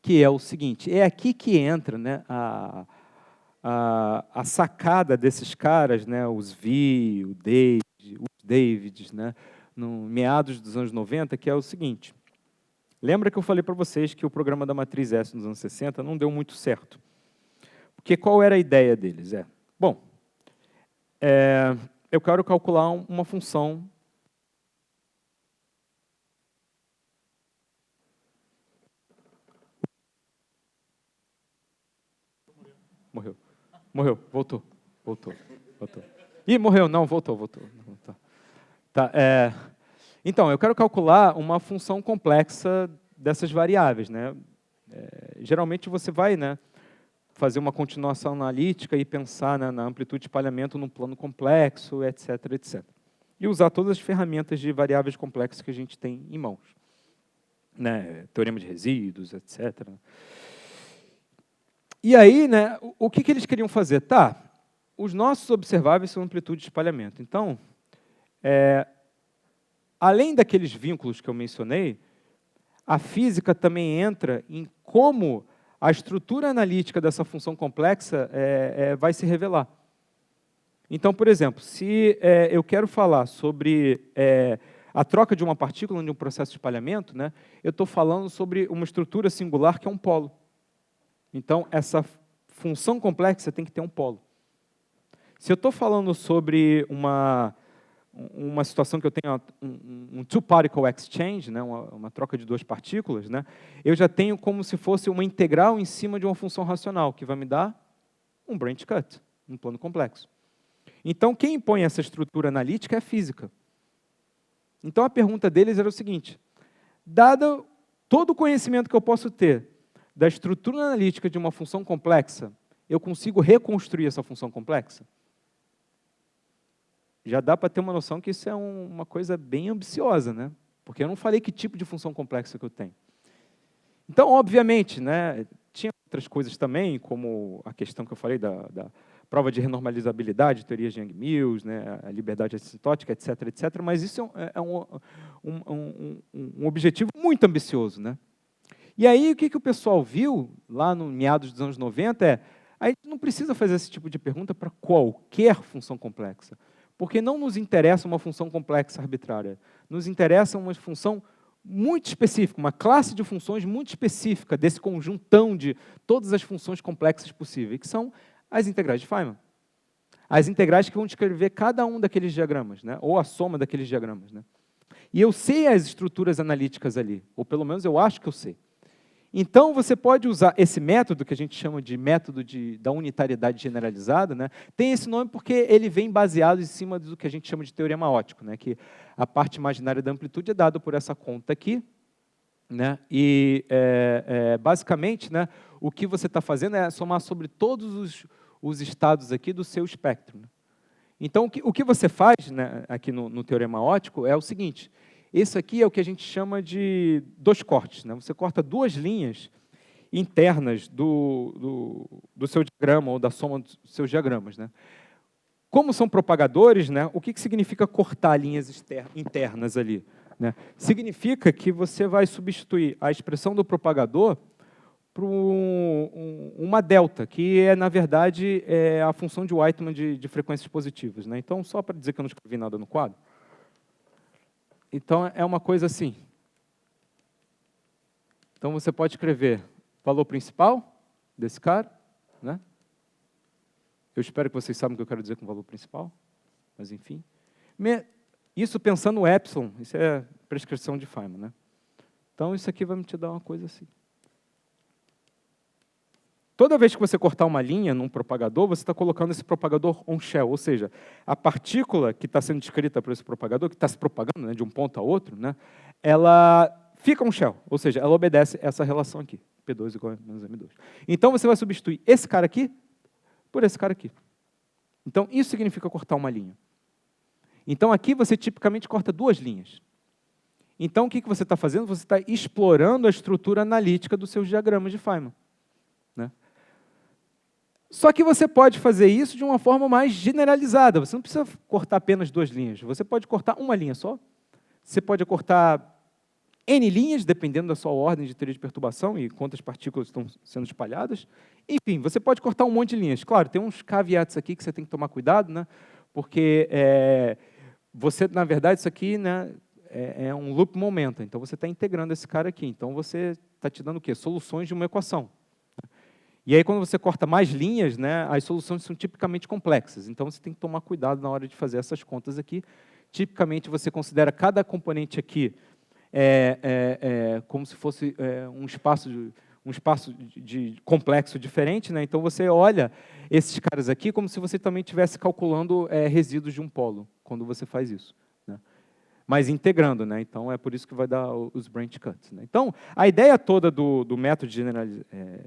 Speaker 2: que é o seguinte, é aqui que entra, né, a sacada desses caras, né, os os Davids, né, no meados dos anos 90, que é o seguinte, lembra que eu falei para vocês que o programa da matriz S nos anos 60 não deu muito certo? Porque qual era a ideia deles? Bom, eu quero calcular uma função Morreu. Voltou. Ih, morreu. Não, voltou. Tá, então, eu quero calcular uma função complexa dessas variáveis, né? Geralmente você vai, né, fazer uma continuação analítica e pensar, né, na amplitude de espalhamento num plano complexo, etc, etc. E usar todas as ferramentas de variáveis complexas que a gente tem em mãos. Né? Teorema de resíduos, etc. E aí, né, o que eles queriam fazer? Tá, os nossos observáveis são amplitude de espalhamento. Então, além daqueles vínculos que eu mencionei, a física também entra em como a estrutura analítica dessa função complexa vai se revelar. Então, por exemplo, se eu quero falar sobre a troca de uma partícula em um processo de espalhamento, né, eu estou falando sobre uma estrutura singular que é um polo. Então, essa função complexa tem que ter um polo. Se eu estou falando sobre uma situação que eu tenho um two-particle exchange, né, uma troca de duas partículas, né, eu já tenho como se fosse uma integral em cima de uma função racional, que vai me dar um branch cut, um plano complexo. Então, quem impõe essa estrutura analítica é a física. Então, a pergunta deles era o seguinte, dado todo o conhecimento que eu posso ter da estrutura analítica de uma função complexa, eu consigo reconstruir essa função complexa? Já dá para ter uma noção que isso é uma coisa bem ambiciosa, né? porque eu não falei que tipo de função complexa que eu tenho. Então, obviamente, né, tinha outras coisas também, como a questão que eu falei da prova de renormalizabilidade, teoria de Yang-Mills, né, a liberdade assintótica, etc., etc., mas isso é um objetivo muito ambicioso, né? E aí, o que o pessoal viu, lá no meados dos anos 90, a gente não precisa fazer esse tipo de pergunta para qualquer função complexa, porque não nos interessa uma função complexa arbitrária, nos interessa uma função muito específica, uma classe de funções muito específica desse conjuntão de todas as funções complexas possíveis, que são as integrais de Feynman. As integrais que vão descrever cada um daqueles diagramas, né? Ou a soma daqueles diagramas, né? E eu sei as estruturas analíticas ali, ou pelo menos eu acho que eu sei. Então, você pode usar esse método, que a gente chama de método da unitariedade generalizada, né? Tem esse nome porque ele vem baseado em cima do que a gente chama de teorema óptico, né? Que a parte imaginária da amplitude é dada por essa conta aqui, né? E, basicamente, né, o que você está fazendo é somar sobre todos os estados aqui do seu espectro. Né? Então, o que você faz, né, aqui no teorema óptico é o seguinte: esse aqui é o que a gente chama de dois cortes. Né? Você corta duas linhas internas do seu diagrama ou da soma dos seus diagramas. Né? Como são propagadores, né, o que significa cortar linhas internas ali? Né? Significa que você vai substituir a expressão do propagador por uma delta, que é, na verdade, a função de Whiteman de frequências positivas. Né? Então, só para dizer que eu não escrevi nada no quadro. Então, é uma coisa assim. Então, você pode escrever valor principal desse cara. Né? Eu espero que vocês saibam o que eu quero dizer com valor principal. Mas, enfim. Isso pensando no epsilon, isso é prescrição de Feynman. Né? Então, isso aqui vai me te dar uma coisa assim. Toda vez que você cortar uma linha num propagador, você está colocando esse propagador on-shell, ou seja, a partícula que está sendo descrita por esse propagador, que está se propagando, né, de um ponto a outro, né, ela fica on-shell, ou seja, ela obedece essa relação aqui, P2 igual a menos M2. Então, você vai substituir esse cara aqui por esse cara aqui. Então, isso significa cortar uma linha. Então, aqui você tipicamente corta duas linhas. Então, o que você está fazendo? Você está explorando a estrutura analítica dos seus diagramas de Feynman. Né? Só que você pode fazer isso de uma forma mais generalizada. Você não precisa cortar apenas duas linhas. Você pode cortar uma linha só. Você pode cortar N linhas, dependendo da sua ordem de teoria de perturbação e quantas partículas estão sendo espalhadas. Enfim, você pode cortar um monte de linhas. Claro, tem uns caveats aqui que você tem que tomar cuidado, né? Porque você, na verdade, isso aqui, né, é um loop momento. Então, você está integrando esse cara aqui. Então, você está te dando o quê? Soluções de uma equação. E aí, quando você corta mais linhas, né, as soluções são tipicamente complexas. Então, você tem que tomar cuidado na hora de fazer essas contas aqui. Tipicamente, você considera cada componente aqui como se fosse um espaço de complexo diferente. Né? Então, você olha esses caras aqui como se você também estivesse calculando resíduos de um polo, quando você faz isso. Né? Mas integrando, né? Então é por isso que vai dar os branch cuts. Né? Então, a ideia toda do método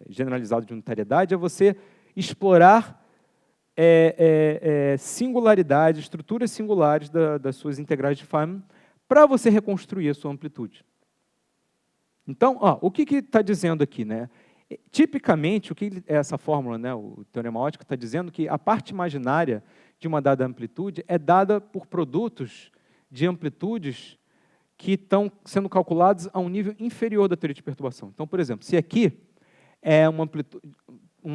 Speaker 2: generalizado de unitariedade é você explorar singularidades, estruturas singulares das suas integrais de Feynman para você reconstruir a sua amplitude. Então, o que está dizendo aqui? Né? Tipicamente, o que é essa fórmula, né, o teorema óptico, está dizendo que a parte imaginária de uma dada amplitude é dada por produtos de amplitudes que estão sendo calculados a um nível inferior da teoria de perturbação. Então, por exemplo, se aqui é uma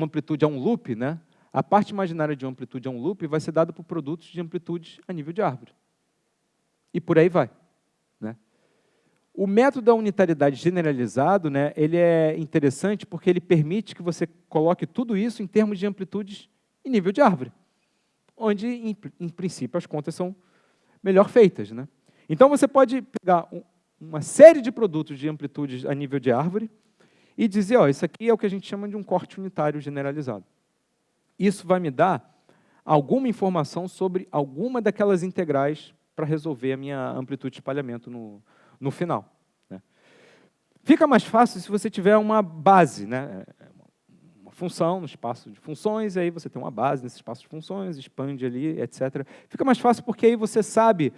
Speaker 2: amplitude a um loop, né, a parte imaginária de uma amplitude a um loop vai ser dada por produtos de amplitudes a nível de árvore. E por aí vai. Né? O método da unitariedade generalizado, né, ele é interessante porque ele permite que você coloque tudo isso em termos de amplitudes em nível de árvore, onde, em princípio, as contas são melhor feitas. Né? Então, você pode pegar uma série de produtos de amplitudes a nível de árvore e dizer, isso aqui é o que a gente chama de um corte unitário generalizado. Isso vai me dar alguma informação sobre alguma daquelas integrais para resolver a minha amplitude de espalhamento no final. Né? Fica mais fácil se você tiver uma base, né? Uma função no espaço de funções, e aí você tem uma base nesse espaço de funções, expande ali, etc. Fica mais fácil porque aí você sabe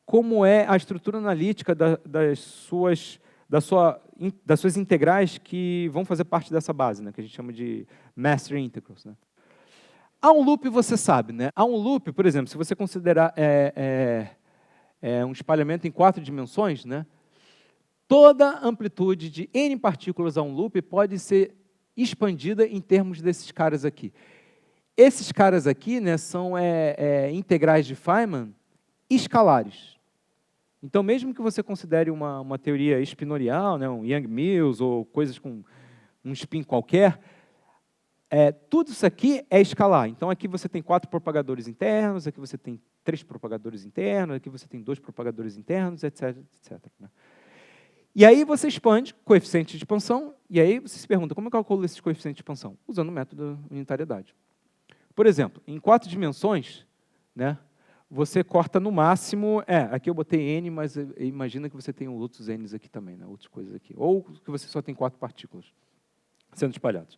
Speaker 2: como é a estrutura analítica das suas integrais que vão fazer parte dessa base, né, que a gente chama de master integrals. Né. Há um loop, você sabe, né? Há um loop, por exemplo, se você considerar um espalhamento em 4 dimensões, né, toda amplitude de n partículas a um loop pode ser expandida em termos desses caras aqui. Esses caras aqui, né, são integrais de Feynman escalares. Então, mesmo que você considere uma teoria espinorial, né, um Yang-Mills ou coisas com um spin qualquer, tudo isso aqui é escalar. Então, aqui você tem 4 propagadores internos, aqui você tem 3 propagadores internos, aqui você tem 2 propagadores internos, etc, etc. Né? E aí você expande coeficiente de expansão, e aí você se pergunta, como eu calculo esses coeficientes de expansão? Usando o método de unitariedade. Por exemplo, em 4 dimensões, né, você corta no máximo, aqui eu botei n, mas imagina que você tem outros n's aqui também, né, outras coisas aqui. Ou que você só tem 4 partículas sendo espalhadas.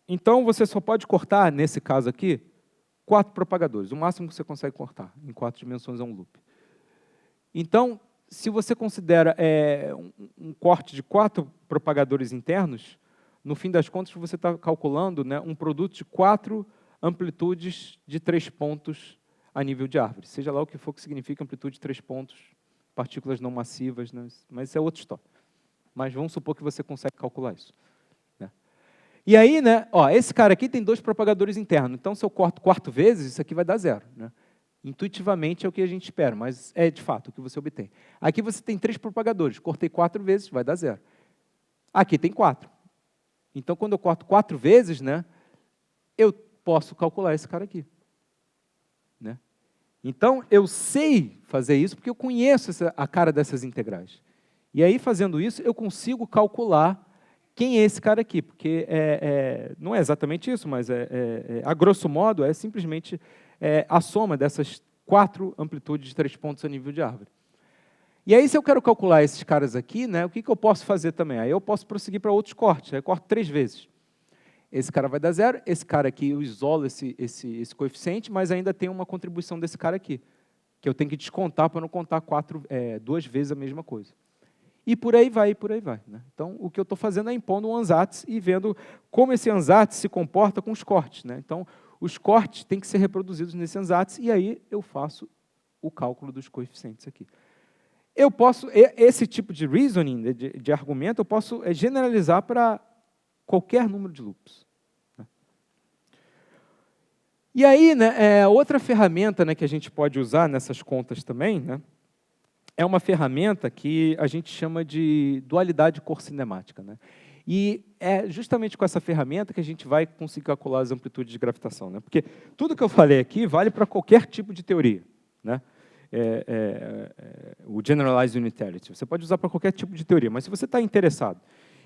Speaker 2: Então, você só pode cortar, nesse caso aqui, 4 propagadores. O máximo que você consegue cortar em 4 dimensões é um loop. Então, se você considera um corte de 4 propagadores internos, no fim das contas, você está calculando, né, um produto de 4 amplitudes de 3 pontos a nível de árvore. Seja lá o que for que significa amplitude de 3 pontos, partículas não massivas, né, mas isso é outra história. Mas vamos supor que você consegue calcular isso. Né. E aí, né, esse cara aqui tem 2 propagadores internos. Então, se eu corto 4 vezes, isso aqui vai dar 0. Né. Intuitivamente é o que a gente espera, mas é de fato o que você obtém. Aqui você tem 3 propagadores. Cortei 4 vezes, vai dar 0. Aqui tem 4. Então, quando eu corto 4 vezes, né, eu posso calcular esse cara aqui. Né? Então, eu sei fazer isso porque eu conheço a cara dessas integrais. E aí, fazendo isso, eu consigo calcular quem é esse cara aqui, porque não é exatamente isso, mas a grosso modo é simplesmente a soma dessas 4 amplitudes de 3 pontos a nível de árvore. E aí, se eu quero calcular esses caras aqui, né, o que eu posso fazer também? Aí eu posso prosseguir para outros cortes. Aí eu corto 3 vezes. Esse cara vai dar 0, esse cara aqui eu isolo esse coeficiente, mas ainda tem uma contribuição desse cara aqui, que eu tenho que descontar para não contar 2 vezes a mesma coisa. E por aí vai, Né? Então, o que eu estou fazendo é impondo um ansatz e vendo como esse ansatz se comporta com os cortes. Né? Então, os cortes têm que ser reproduzidos nesse ansatz, e aí eu faço o cálculo dos coeficientes aqui. Eu posso, esse tipo de reasoning, de argumento, eu posso generalizar para qualquer número de loops. Né? E aí, né, outra ferramenta, né, que a gente pode usar nessas contas também, né, é uma ferramenta que a gente chama de dualidade cor-cinemática. Né? E é justamente com essa ferramenta que a gente vai conseguir calcular as amplitudes de gravitação. Né? Porque tudo que eu falei aqui vale para qualquer tipo de teoria. Né? O Generalized Unitarity. Você pode usar para qualquer tipo de teoria, mas se você está interessado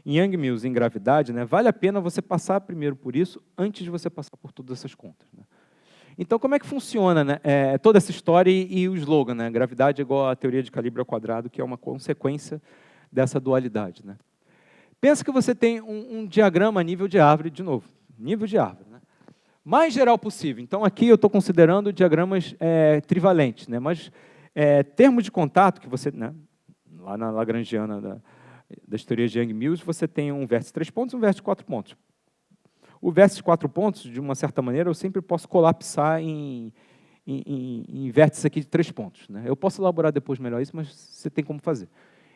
Speaker 2: em Yang-Mills, em gravidade, né, vale a pena você passar primeiro por isso, antes de você passar por todas essas contas. Né? Então, como é que funciona, né, toda essa história e o slogan, né, gravidade é igual à teoria de calibre ao quadrado, que é uma consequência dessa dualidade. Né? Pensa que você tem um diagrama a nível de árvore, de novo, nível de árvore. Né? Mais geral possível. Então, aqui eu estou considerando diagramas trivalentes, né, mas termos de contato, que você, né, lá na Lagrangiana das teorias de Yang-Mills, você tem um vértice de 3 pontos e um vértice de 4 pontos. O vértice de 4 pontos, de uma certa maneira, eu sempre posso colapsar em vértices aqui de 3 pontos. Né? Eu posso elaborar depois melhor isso, mas você tem como fazer.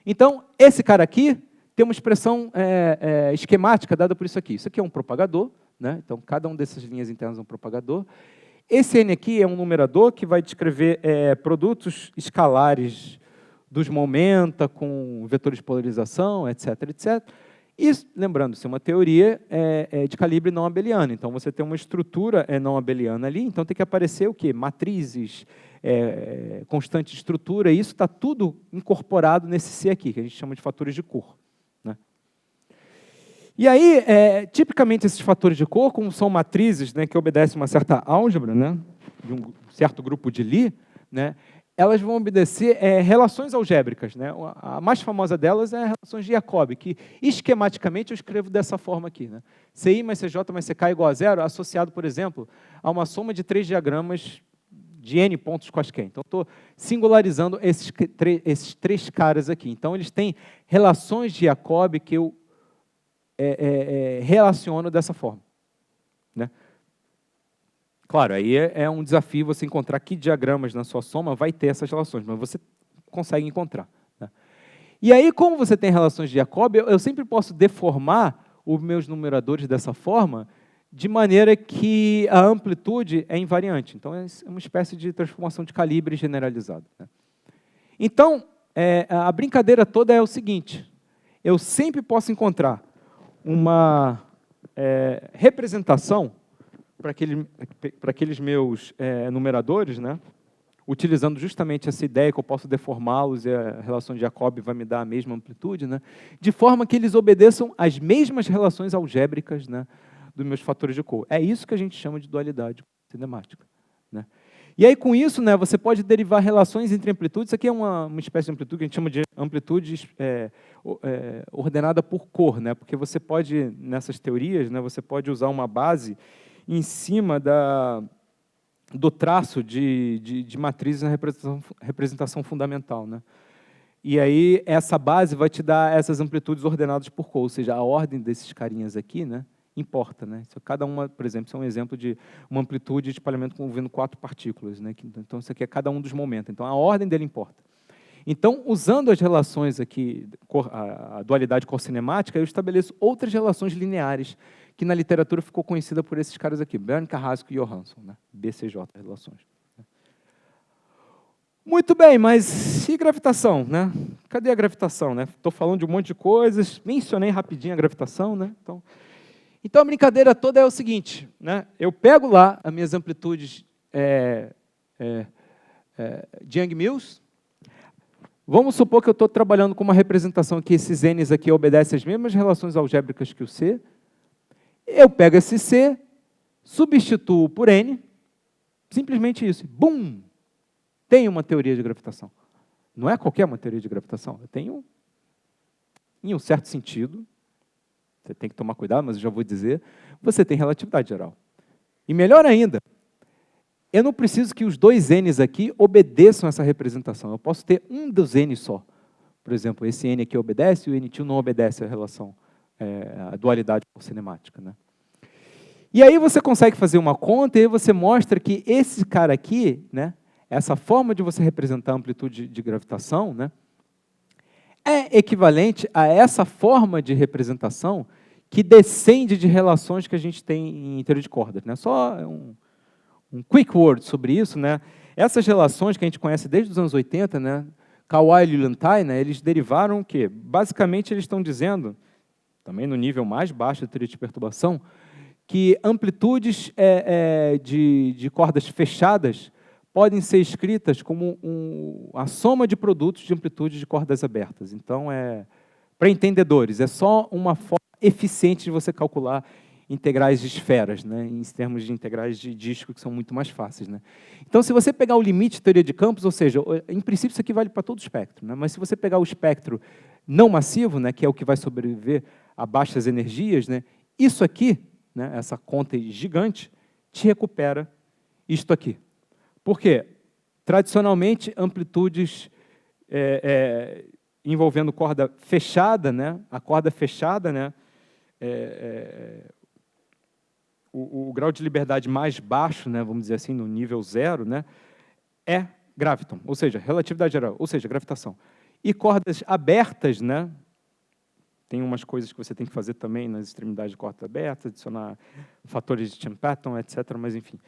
Speaker 2: Então, esse cara aqui tem uma expressão esquemática dada por isso aqui. Isso aqui é um propagador, né? Então, cada uma dessas linhas internas é um propagador. Esse N aqui é um numerador que vai descrever produtos escalares dos momenta com vetores de polarização, etc., etc. E, lembrando-se, uma teoria de calibre não abeliano. Então, você tem uma estrutura não abeliana ali, então tem que aparecer o quê? Matrizes, constante de estrutura, e isso está tudo incorporado nesse C aqui, que a gente chama de fatores de cor. Né? E aí, tipicamente, esses fatores de cor, como são matrizes, né, que obedecem uma certa álgebra, né, de um certo grupo de Lie, né, elas vão obedecer relações algébricas. Né? A mais famosa delas é a relações de Jacobi, que esquematicamente eu escrevo dessa forma aqui. Né? CI mais CJ mais CK igual a 0, associado, por exemplo, a uma soma de 3 diagramas de n pontos quaisquer. Então, estou singularizando esses três caras aqui. Então, eles têm relações de Jacobi que eu relaciono dessa forma, né? Claro, aí é um desafio você encontrar que diagramas na sua soma vai ter essas relações, mas você consegue encontrar, né? E aí, como você tem relações de Jacobi, eu sempre posso deformar os meus numeradores dessa forma, de maneira que a amplitude é invariante. Então, é uma espécie de transformação de calibre generalizado, né? Então, a brincadeira toda é o seguinte: eu sempre posso encontrar uma representação para aqueles meus numeradores, né, utilizando justamente essa ideia que eu posso deformá-los e a relação de Jacobi vai me dar a mesma amplitude, né, de forma que eles obedeçam às mesmas relações algébricas, né, dos meus fatores de Coe. É isso que a gente chama de dualidade cinemática, né? E aí, com isso, né, você pode derivar relações entre amplitudes. Isso aqui é uma espécie de amplitude que a gente chama de amplitude ordenada por cor, né, porque você pode, nessas teorias, né, você pode usar uma base em cima do traço de matrizes na representação fundamental, né? E aí, essa base vai te dar essas amplitudes ordenadas por cor, ou seja, a ordem desses carinhas aqui, né, importa, né? Cada uma, por exemplo, isso é um exemplo de uma amplitude de espalhamento envolvendo 4 partículas, né? Então, isso aqui é cada um dos momentos. Então, a ordem dele importa. Então, usando as relações aqui, a dualidade cor-cinemática, eu estabeleço outras relações lineares, que na literatura ficou conhecida por esses caras aqui, Bern, Carrasco e Johansson, né? BCJ, relações. Muito bem, mas e gravitação, né? Cadê a gravitação, né? Estou falando de um monte de coisas, mencionei rapidinho a gravitação, né? Então a brincadeira toda é o seguinte, né? Eu pego lá as minhas amplitudes de Young-Mills. Vamos supor que eu estou trabalhando com uma representação que esses n's aqui obedecem às mesmas relações algébricas que o C. Eu pego esse C, substituo por n, simplesmente isso. Bum! Tenho uma teoria de gravitação. Não é qualquer uma teoria de gravitação. Eu tenho, em um certo sentido, você tem que tomar cuidado, mas eu já vou dizer, você tem relatividade geral. E melhor ainda, eu não preciso que os dois n's aqui obedeçam essa representação. Eu posso ter um dos n só. Por exemplo, esse n aqui obedece e o n2 não obedece à relação, à dualidade cinemática, né? E aí você consegue fazer uma conta e aí você mostra que esse cara aqui, né, essa forma de você representar a amplitude de gravitação, né, é equivalente a essa forma de representação que descende de relações que a gente tem em teoria de cordas, né? Só um quick word sobre isso, né? Essas relações que a gente conhece desde os anos 80, né, Kawai e Lilienthal, né, eles derivaram o quê? Basicamente, eles estão dizendo, também no nível mais baixo da teoria de perturbação, que amplitudes de cordas fechadas podem ser escritas como a soma de produtos de amplitude de cordas abertas. Então, para entendedores, é só uma forma eficiente de você calcular integrais de esferas, né, em termos de integrais de disco, que são muito mais fáceis, né? Então, se você pegar o limite de teoria de campos, ou seja, em princípio isso aqui vale para todo o espectro, né, mas se você pegar o espectro não massivo, né, que é o que vai sobreviver a baixas energias, né, isso aqui, né, essa conta gigante, te recupera isto aqui. Por quê? Tradicionalmente, amplitudes envolvendo corda fechada, né, a corda fechada, né, o grau de liberdade mais baixo, né, vamos dizer assim, no nível 0, né, é graviton, ou seja, relatividade geral, ou seja, gravitação. E cordas abertas, né, tem umas coisas que você tem que fazer também nas extremidades de cordas abertas, adicionar fatores de Champatton, etc., mas enfim.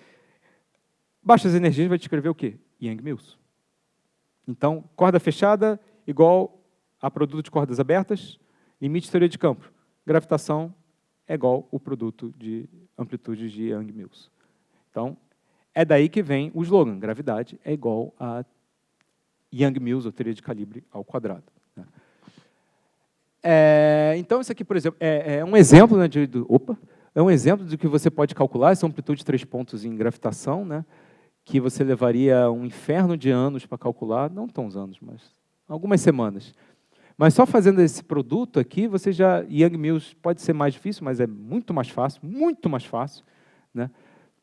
Speaker 2: Baixas energias vai te escrever o quê? Young-Mills. Então, corda fechada igual a produto de cordas abertas, limite de teoria de campo. Gravitação é igual o produto de amplitudes de Young-Mills. Então, é daí que vem o slogan, gravidade é igual a Young-Mills, ou teoria de calibre ao quadrado, né? Então, isso aqui, por exemplo, é um exemplo, né, é um exemplo de que você pode calcular essa amplitude de 3 pontos em gravitação, né, que você levaria um inferno de anos para calcular, não tão anos, mas algumas semanas. Mas só fazendo esse produto aqui, você já... Young-Mills pode ser mais difícil, mas é muito mais fácil, né?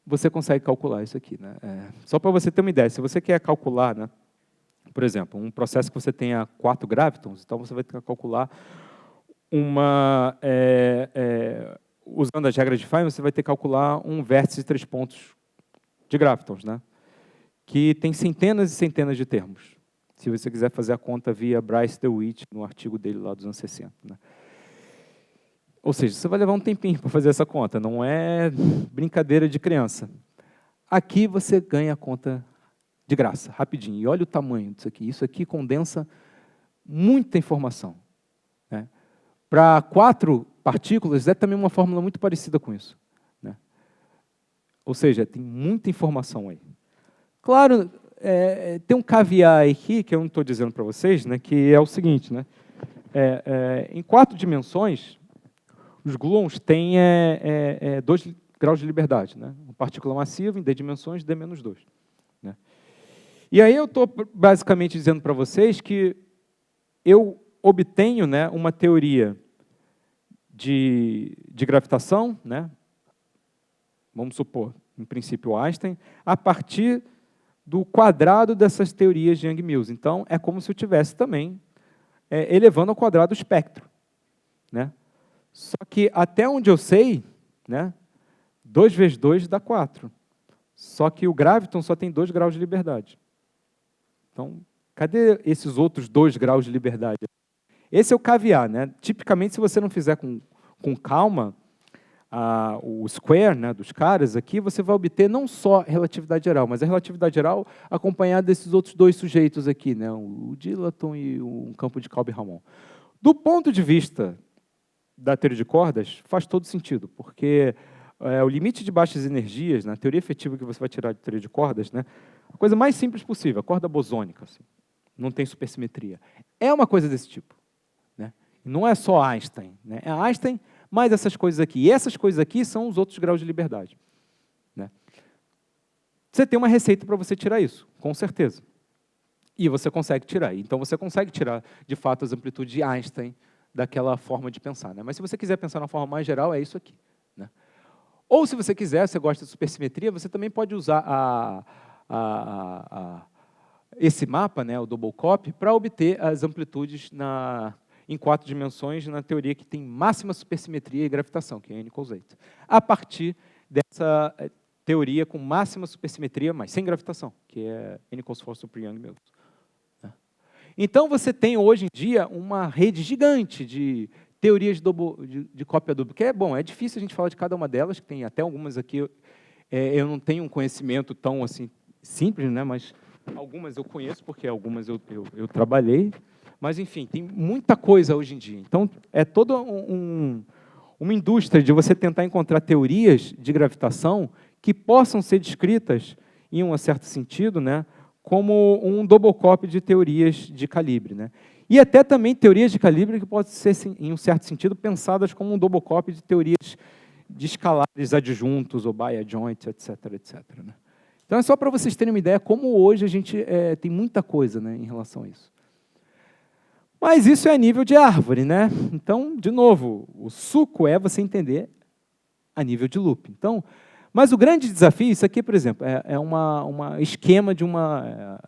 Speaker 2: você consegue calcular isso aqui, né? Só para você ter uma ideia, se você quer calcular, né, por exemplo, um processo que você tenha 4 gravitons, então você vai ter que calcular usando as regras de Feynman, você vai ter que calcular um vértice de 3 pontos de gravitons, né, que tem centenas e centenas de termos. Se você quiser fazer a conta via Bryce DeWitt, no artigo dele lá dos anos 60. Né? Ou seja, você vai levar um tempinho para fazer essa conta, não é brincadeira de criança. Aqui você ganha a conta de graça, rapidinho. E olha o tamanho disso aqui. Isso aqui condensa muita informação. Né? Para 4 partículas, é também uma fórmula muito parecida com isso. Né? Ou seja, tem muita informação aí. Claro, tem um caveat aqui, que eu não estou dizendo para vocês, né, que é o seguinte. Né? Em 4 dimensões, os gluons têm 2 graus de liberdade. Né? Uma partícula massiva em d dimensões, d-2. Né? E aí eu estou basicamente dizendo para vocês que eu obtenho, né, uma teoria de gravitação, né, vamos supor, em princípio Einstein, a partir do quadrado dessas teorias de Yang-Mills. Então, é como se eu tivesse também elevando ao quadrado o espectro. Né? Só que, até onde eu sei, né, 2 vezes 2 dá 4. Só que o graviton só tem 2 graus de liberdade. Então, cadê esses outros 2 graus de liberdade? Esse é o caveat. Né? Tipicamente, se você não fizer com calma o square, né, dos caras aqui, você vai obter não só relatividade geral, mas a relatividade geral acompanhada desses outros 2 sujeitos aqui, né, o dilaton e um campo de Kalb-Ramond. Do ponto de vista da teoria de cordas, faz todo sentido, porque o limite de baixas energias, na né, teoria efetiva que você vai tirar de teoria de cordas, né, a coisa mais simples possível, a corda bosônica, assim, não tem supersimetria. É uma coisa desse tipo. Né? Não é só Einstein. Né? É Einstein mais essas coisas aqui. E essas coisas aqui são os outros graus de liberdade. Né? Você tem uma receita para você tirar isso, com certeza. E você consegue tirar. Então, você consegue tirar, de fato, as amplitudes de Einstein daquela forma de pensar. Né? Mas, se você quiser pensar de uma forma mais geral, é isso aqui. Né? Ou, se você quiser, você gosta de supersimetria, você também pode usar esse mapa, né, o double copy, para obter as amplitudes em 4 dimensões, na teoria que tem máxima supersimetria e gravitação, que é N = 8. A partir dessa teoria com máxima supersimetria, mas sem gravitação, que é N = 4 super Young-Mills. Então, você tem, hoje em dia, uma rede gigante de teorias de cópia dupla, que é difícil a gente falar de cada uma delas, que tem até algumas aqui, eu não tenho um conhecimento tão assim, simples, né, mas algumas eu conheço, porque algumas eu trabalhei. Mas, enfim, tem muita coisa hoje em dia. Então, é toda uma indústria de você tentar encontrar teorias de gravitação que possam ser descritas, em um certo sentido, né, como um double copy de teorias de calibre. Né? E até também teorias de calibre que podem ser, em um certo sentido, pensadas como um double copy de teorias de escalares adjuntos ou bi-adjoint, etc. etc. Né? Então, é só para vocês terem uma ideia como hoje a gente tem muita coisa, né, em relação a isso. Mas isso é a nível de árvore, né? Então, de novo, o suco é você entender a nível de loop. Então, mas o grande desafio, isso aqui, por exemplo, é uma esquema de uma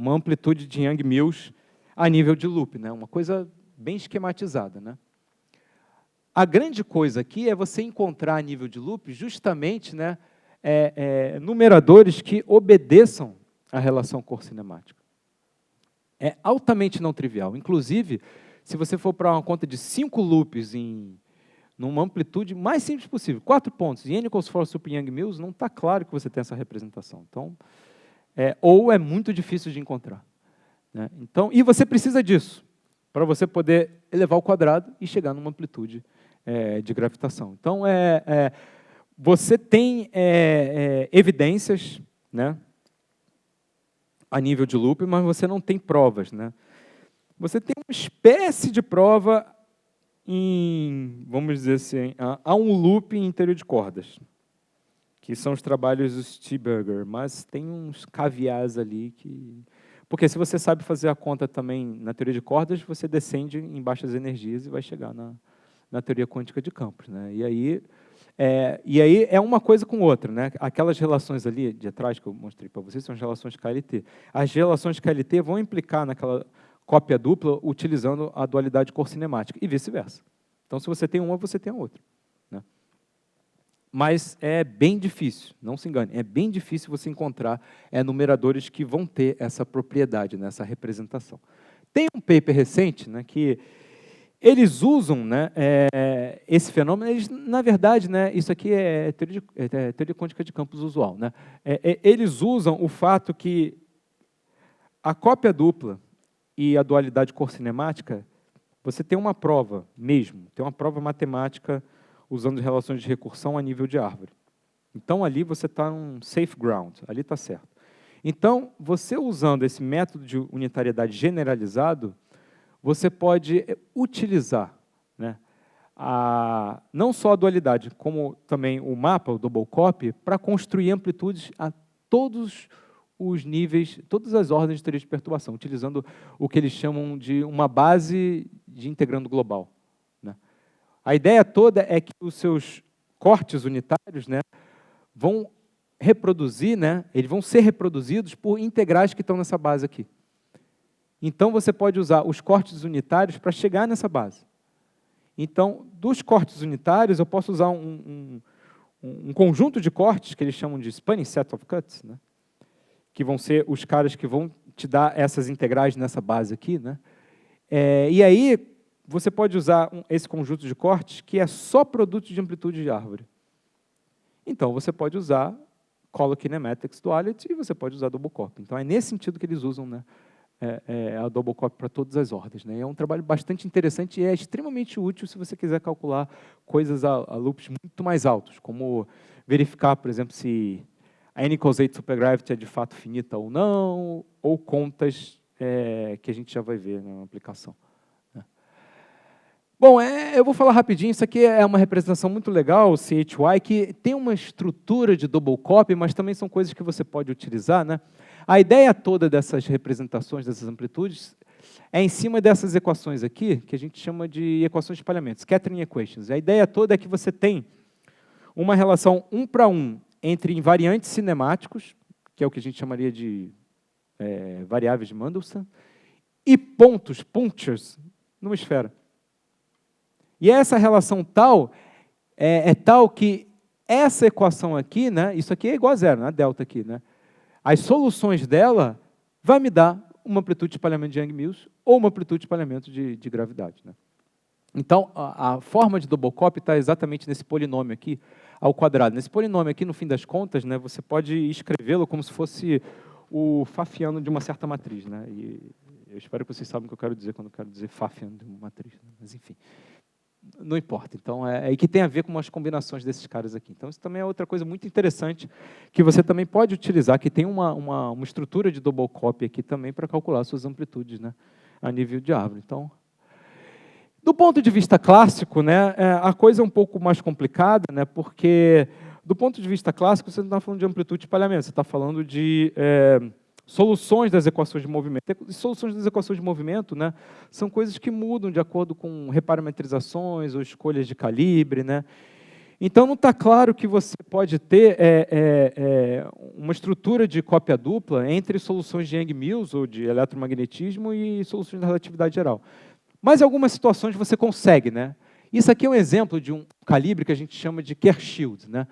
Speaker 2: amplitude de Yang-Mills a nível de loop, né? Uma coisa bem esquematizada, né? A grande coisa aqui é você encontrar a nível de loop justamente, né, numeradores que obedeçam à relação cor-cinemática. É altamente não trivial. Inclusive, se você for para uma conta de 5 loops numa amplitude mais simples possível, 4 pontos, e N = 4 super Young-Mills, não está claro que você tem essa representação. Então, ou é muito difícil de encontrar. Né? Então, e você precisa disso, para você poder elevar ao quadrado e chegar numa amplitude de gravitação. Então, você tem evidências, né, a nível de loop, mas você não tem provas. Né? Você tem uma espécie de prova vamos dizer assim, há um loop em teoria de cordas, que são os trabalhos do Steenberger, mas tem uns caveats ali que... Porque se você sabe fazer a conta também na teoria de cordas, você descende em baixas energias e vai chegar na teoria quântica de campos. Né? E aí E aí é uma coisa com outra, né? Aquelas relações ali de trás que eu mostrei para vocês são as relações KLT. As relações KLT vão implicar naquela cópia dupla utilizando a dualidade cor-cinemática e vice-versa. Então, se você tem uma, você tem a outra, né? Mas é bem difícil, não se engane, é bem difícil você encontrar numeradores que vão ter essa propriedade, né, essa representação. Tem um paper recente, né, que eles usam, né, esse fenômeno, na verdade, né, isso aqui é teoria quântica de campos usual. Né, eles usam o fato que a cópia dupla e a dualidade cor-cinemática, você tem uma prova mesmo, tem uma prova matemática usando relações de recursão a nível de árvore. Então, ali você está num safe ground, ali está certo. Então, você usando esse método de unitariedade generalizado, você pode utilizar, né, não só a dualidade, como também o mapa, o double copy, para construir amplitudes a todos os níveis, todas as ordens de teoria de perturbação, utilizando o que eles chamam de uma base de integrando global. Né. A ideia toda é que os seus cortes unitários, né, vão reproduzir, né, eles vão ser reproduzidos por integrais que estão nessa base aqui. Então, você pode usar os cortes unitários para chegar nessa base. Então, dos cortes unitários, eu posso usar um conjunto de cortes, que eles chamam de spanning set of cuts, né, que vão ser os caras que vão te dar essas integrais nessa base aqui. Né. E aí, você pode usar esse conjunto de cortes, que é só produto de amplitude de árvore. Então, você pode usar color kinematics duality e você pode usar double copy. Então, é nesse sentido que eles usam, né, a double copy para todas as ordens. Né? É um trabalho bastante interessante e é extremamente útil se você quiser calcular coisas a loops muito mais altos, como verificar, por exemplo, se a n equals 8 supergravity é de fato finita ou não, ou contas que a gente já vai ver na aplicação. Bom, eu vou falar rapidinho, isso aqui é uma representação muito legal, o CHY, que tem uma estrutura de double copy, mas também são coisas que você pode utilizar. Né? A ideia toda dessas representações, dessas amplitudes, é em cima dessas equações aqui, que a gente chama de equações de espalhamento, scattering equations. A ideia toda é que você tem uma relação 1 para 1 entre invariantes cinemáticos, que é o que a gente chamaria de variáveis de Mendelssohn, e pontos, punctures, numa esfera. E essa relação tal é tal que essa equação aqui, né, isso aqui é igual a zero, né, delta aqui, né, as soluções dela vai me dar uma amplitude de espalhamento de Young-Mills ou uma amplitude de espalhamento de gravidade. Né. Então, a forma de double copy está exatamente nesse polinômio aqui, ao quadrado. Nesse polinômio aqui, no fim das contas, né, você pode escrevê-lo como se fosse o Pfaffiano de uma certa matriz. Né, e eu espero que vocês saibam o que eu quero dizer quando eu quero dizer Pfaffiano de uma matriz. Né, mas, enfim. Não importa. Então, é que tem a ver com umas combinações desses caras aqui. Então, isso também é outra coisa muito interessante que você também pode utilizar, que tem uma estrutura de double copy aqui também para calcular suas amplitudes, né, a nível de árvore. Então, do ponto de vista clássico, né, a coisa é um pouco mais complicada, né, porque, do ponto de vista clássico, você não está falando de amplitude de espalhamento, você está falando de soluções das equações de movimento. E soluções das equações de movimento, né, são coisas que mudam de acordo com reparametrizações ou escolhas de calibre. Né. Então, não está claro que você pode ter uma estrutura de cópia dupla entre soluções de Young-Mills ou de eletromagnetismo e soluções da relatividade geral. Mas, em algumas situações, você consegue. Né. Isso aqui é um exemplo de um calibre que a gente chama de Kerr-Shield. Né.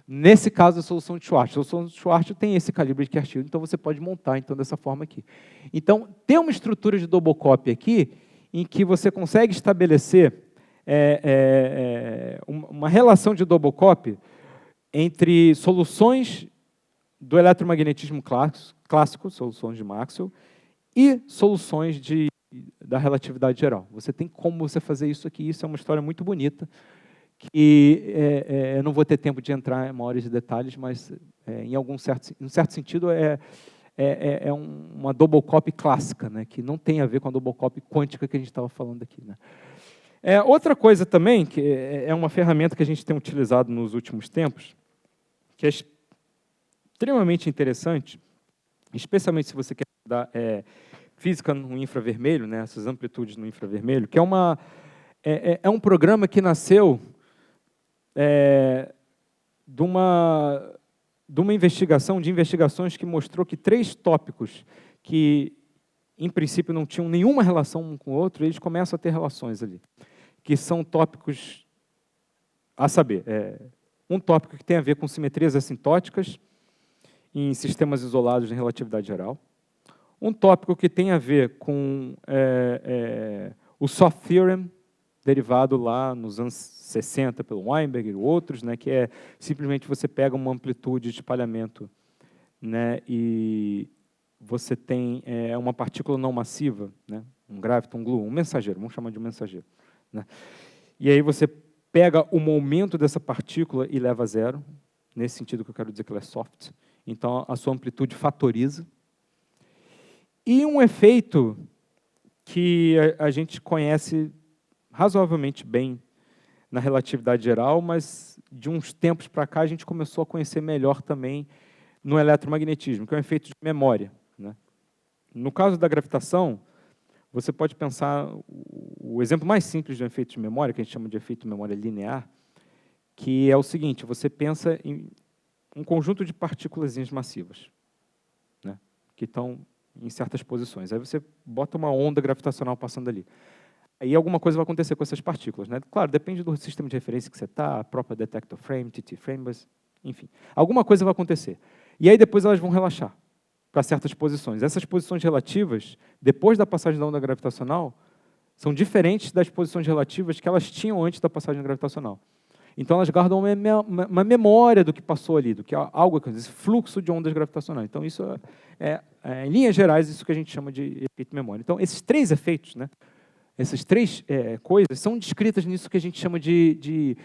Speaker 2: Nesse caso, a solução de Schwarzschild. A solução de Schwarzschild tem esse calibre de Kerr-Shield, então você pode montar então, dessa forma aqui. Então, tem uma estrutura de double copy aqui, em que você consegue estabelecer uma relação de double copy entre soluções do eletromagnetismo clássico, soluções de Maxwell, e soluções da relatividade geral. Você tem como você fazer isso aqui, isso é uma história muito bonita, que eu não vou ter tempo de entrar em maiores detalhes, mas em um certo sentido é uma double copy clássica, né, que não tem a ver com a double copy quântica que a gente estava falando aqui. Né. Outra coisa também, que é uma ferramenta que a gente tem utilizado nos últimos tempos, que é extremamente interessante, especialmente se você quer estudar física no infravermelho, né, essas amplitudes no infravermelho, que é um programa que nasceu de uma investigações que mostrou que 3 tópicos que, em princípio, não tinham nenhuma relação um com o outro, eles começam a ter relações ali, que são tópicos, a saber, um tópico que tem a ver com simetrias assintóticas em sistemas isolados de relatividade geral, um tópico que tem a ver com o soft theorem, derivado lá nos anos 60 pelo Weinberg e outros, né, que é simplesmente você pega uma amplitude de espalhamento, né, e você tem uma partícula não massiva, né, um graviton glue, um mensageiro, vamos chamar de um mensageiro, né, e aí você pega o momento dessa partícula e leva a zero, nesse sentido que eu quero dizer que ela é soft, então a sua amplitude fatoriza. E um efeito que a gente conhece razoavelmente bem na relatividade geral, mas de uns tempos para cá a gente começou a conhecer melhor também no eletromagnetismo, que é um efeito de memória, né? No caso da gravitação, você pode pensar o exemplo mais simples de um efeito de memória, que a gente chama de efeito de memória linear, que é o seguinte: você pensa em um conjunto de partículas massivas, né, que estão em certas posições. Aí você bota uma onda gravitacional passando ali. Aí alguma coisa vai acontecer com essas partículas, né? Claro, depende do sistema de referência que você está, a própria detector frame, TT frame, mas, enfim. Alguma coisa vai acontecer. E aí depois elas vão relaxar para certas posições. Essas posições relativas, depois da passagem da onda gravitacional, são diferentes das posições relativas que elas tinham antes da passagem gravitacional. Então, elas guardam uma memória do que passou ali, do que algo, esse fluxo de ondas gravitacionais. Então, isso em linhas gerais, isso que a gente chama de efeito de memória. Então, esses 3 efeitos, né, essas 3 coisas, são descritas nisso que a gente chama de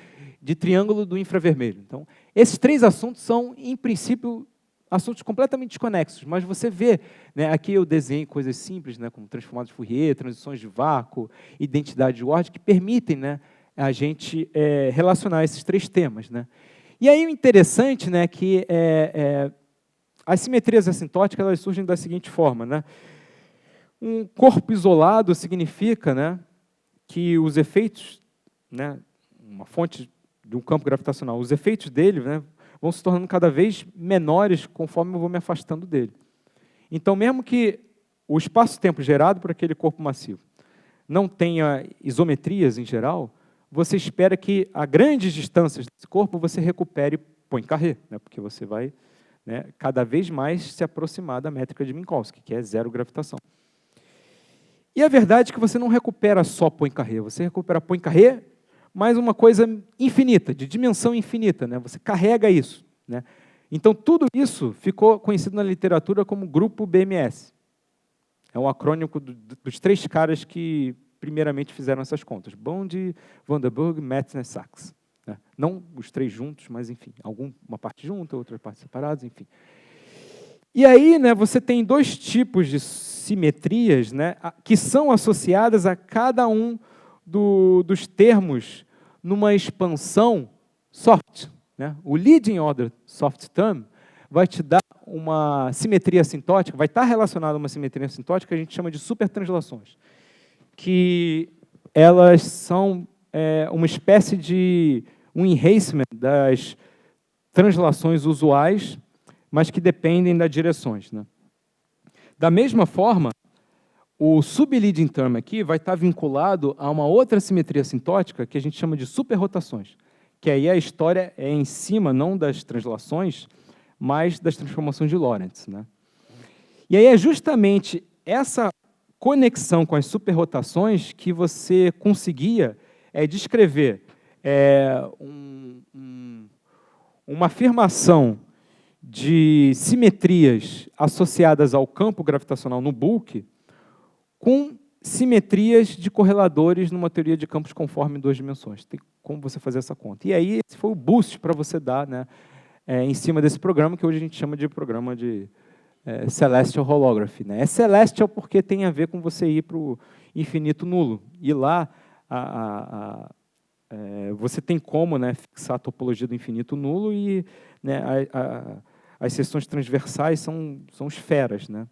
Speaker 2: triângulo do infravermelho. Então, esses 3 assuntos são, em princípio, assuntos completamente desconexos, mas você vê, né, aqui eu desenho coisas simples, né, como transformados de Fourier, transições de vácuo, identidade de ordem, que permitem, né, a gente relacionar esses 3 temas, né? E aí o interessante, né, que as simetrias assintóticas elas surgem da seguinte forma, né? Um corpo isolado significa, né, que os efeitos, né, uma fonte de um campo gravitacional, os efeitos dele, né, vão se tornando cada vez menores conforme eu vou me afastando dele. Então, mesmo que o espaço-tempo gerado por aquele corpo massivo não tenha isometrias em geral, você espera que a grandes distâncias desse corpo você recupere Poincaré, né, porque você vai, né, cada vez mais se aproximar da métrica de Minkowski, que é zero gravitação. E a verdade é que você não recupera só Poincaré, você recupera Poincaré mais uma coisa infinita, de dimensão infinita, né? Você carrega isso, né? Então, tudo isso ficou conhecido na literatura como grupo BMS. É um acrônimo dos 3 caras que primeiramente fizeram essas contas: Bond, Vandenberg, Metzner, Sachs. Né? Não os 3 juntos, mas, enfim, uma parte junta, outra parte separadas, enfim. E aí, né, você tem 2 tipos de simetrias, né, que são associadas a cada um dos termos numa expansão soft. Né? O leading order soft term vai te dar uma simetria assintótica, vai estar relacionado a uma simetria assintótica que a gente chama de supertranslações, que elas são uma espécie de um enhancement das translações usuais, mas que dependem das direções. Né? Da mesma forma, o subleading term aqui vai estar vinculado a uma outra simetria assintótica que a gente chama de superrotações, que aí a história é em cima, não das translações, mas das transformações de Lorentz. Né? E aí é justamente essa conexão com as superrotações que você conseguia descrever uma afirmação de simetrias associadas ao campo gravitacional no bulk com simetrias de correladores numa teoria de campos conforme em 2 dimensões. Tem como você fazer essa conta. E aí esse foi o boost para você dar, né, em cima desse programa, que hoje a gente chama de programa de Celestial Holography. Né? É Celestial porque tem a ver com você ir para o infinito nulo. E lá você tem como, né, fixar a topologia do infinito nulo e, né, as seções transversais são esferas. Né?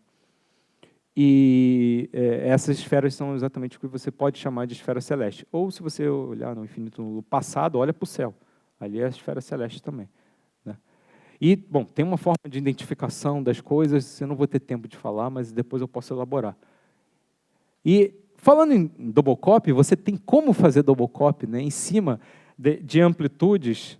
Speaker 2: E essas esferas são exatamente o que você pode chamar de esfera celeste. Ou, se você olhar no infinito nulo passado, olha para o céu. Ali é a esfera celeste também, né? E, bom, tem uma forma de identificação das coisas, eu não vou ter tempo de falar, mas depois eu posso elaborar. E, falando em double copy, você tem como fazer double copy, né, em cima de amplitudes,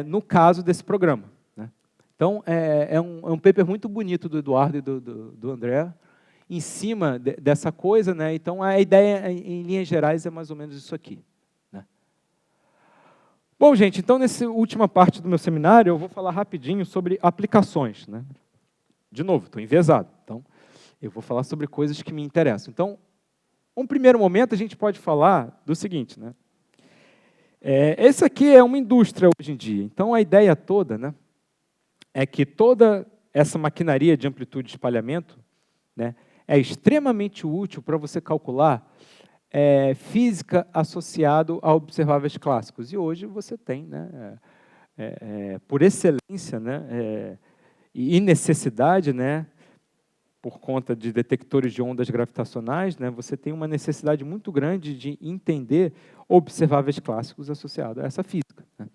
Speaker 2: no caso desse programa, né? Então, é um paper muito bonito do Eduardo e do André, em cima dessa coisa, né? Então, a ideia, em linhas gerais, é mais ou menos isso aqui, né? Bom, gente, então, nessa última parte do meu seminário, eu vou falar rapidinho sobre aplicações, né? De novo, estou enviesado, então, eu vou falar sobre coisas que me interessam. Então, um primeiro momento, a gente pode falar do seguinte, né? Esse aqui é uma indústria hoje em dia. Então, a ideia toda, né, é que toda essa maquinaria de amplitude de espalhamento, né, é extremamente útil para você calcular física associado a observáveis clássicos. E hoje você tem, né, por excelência, né, e necessidade, né, por conta de detectores de ondas gravitacionais, né, você tem uma necessidade muito grande de entender observáveis clássicos associados a essa física, né,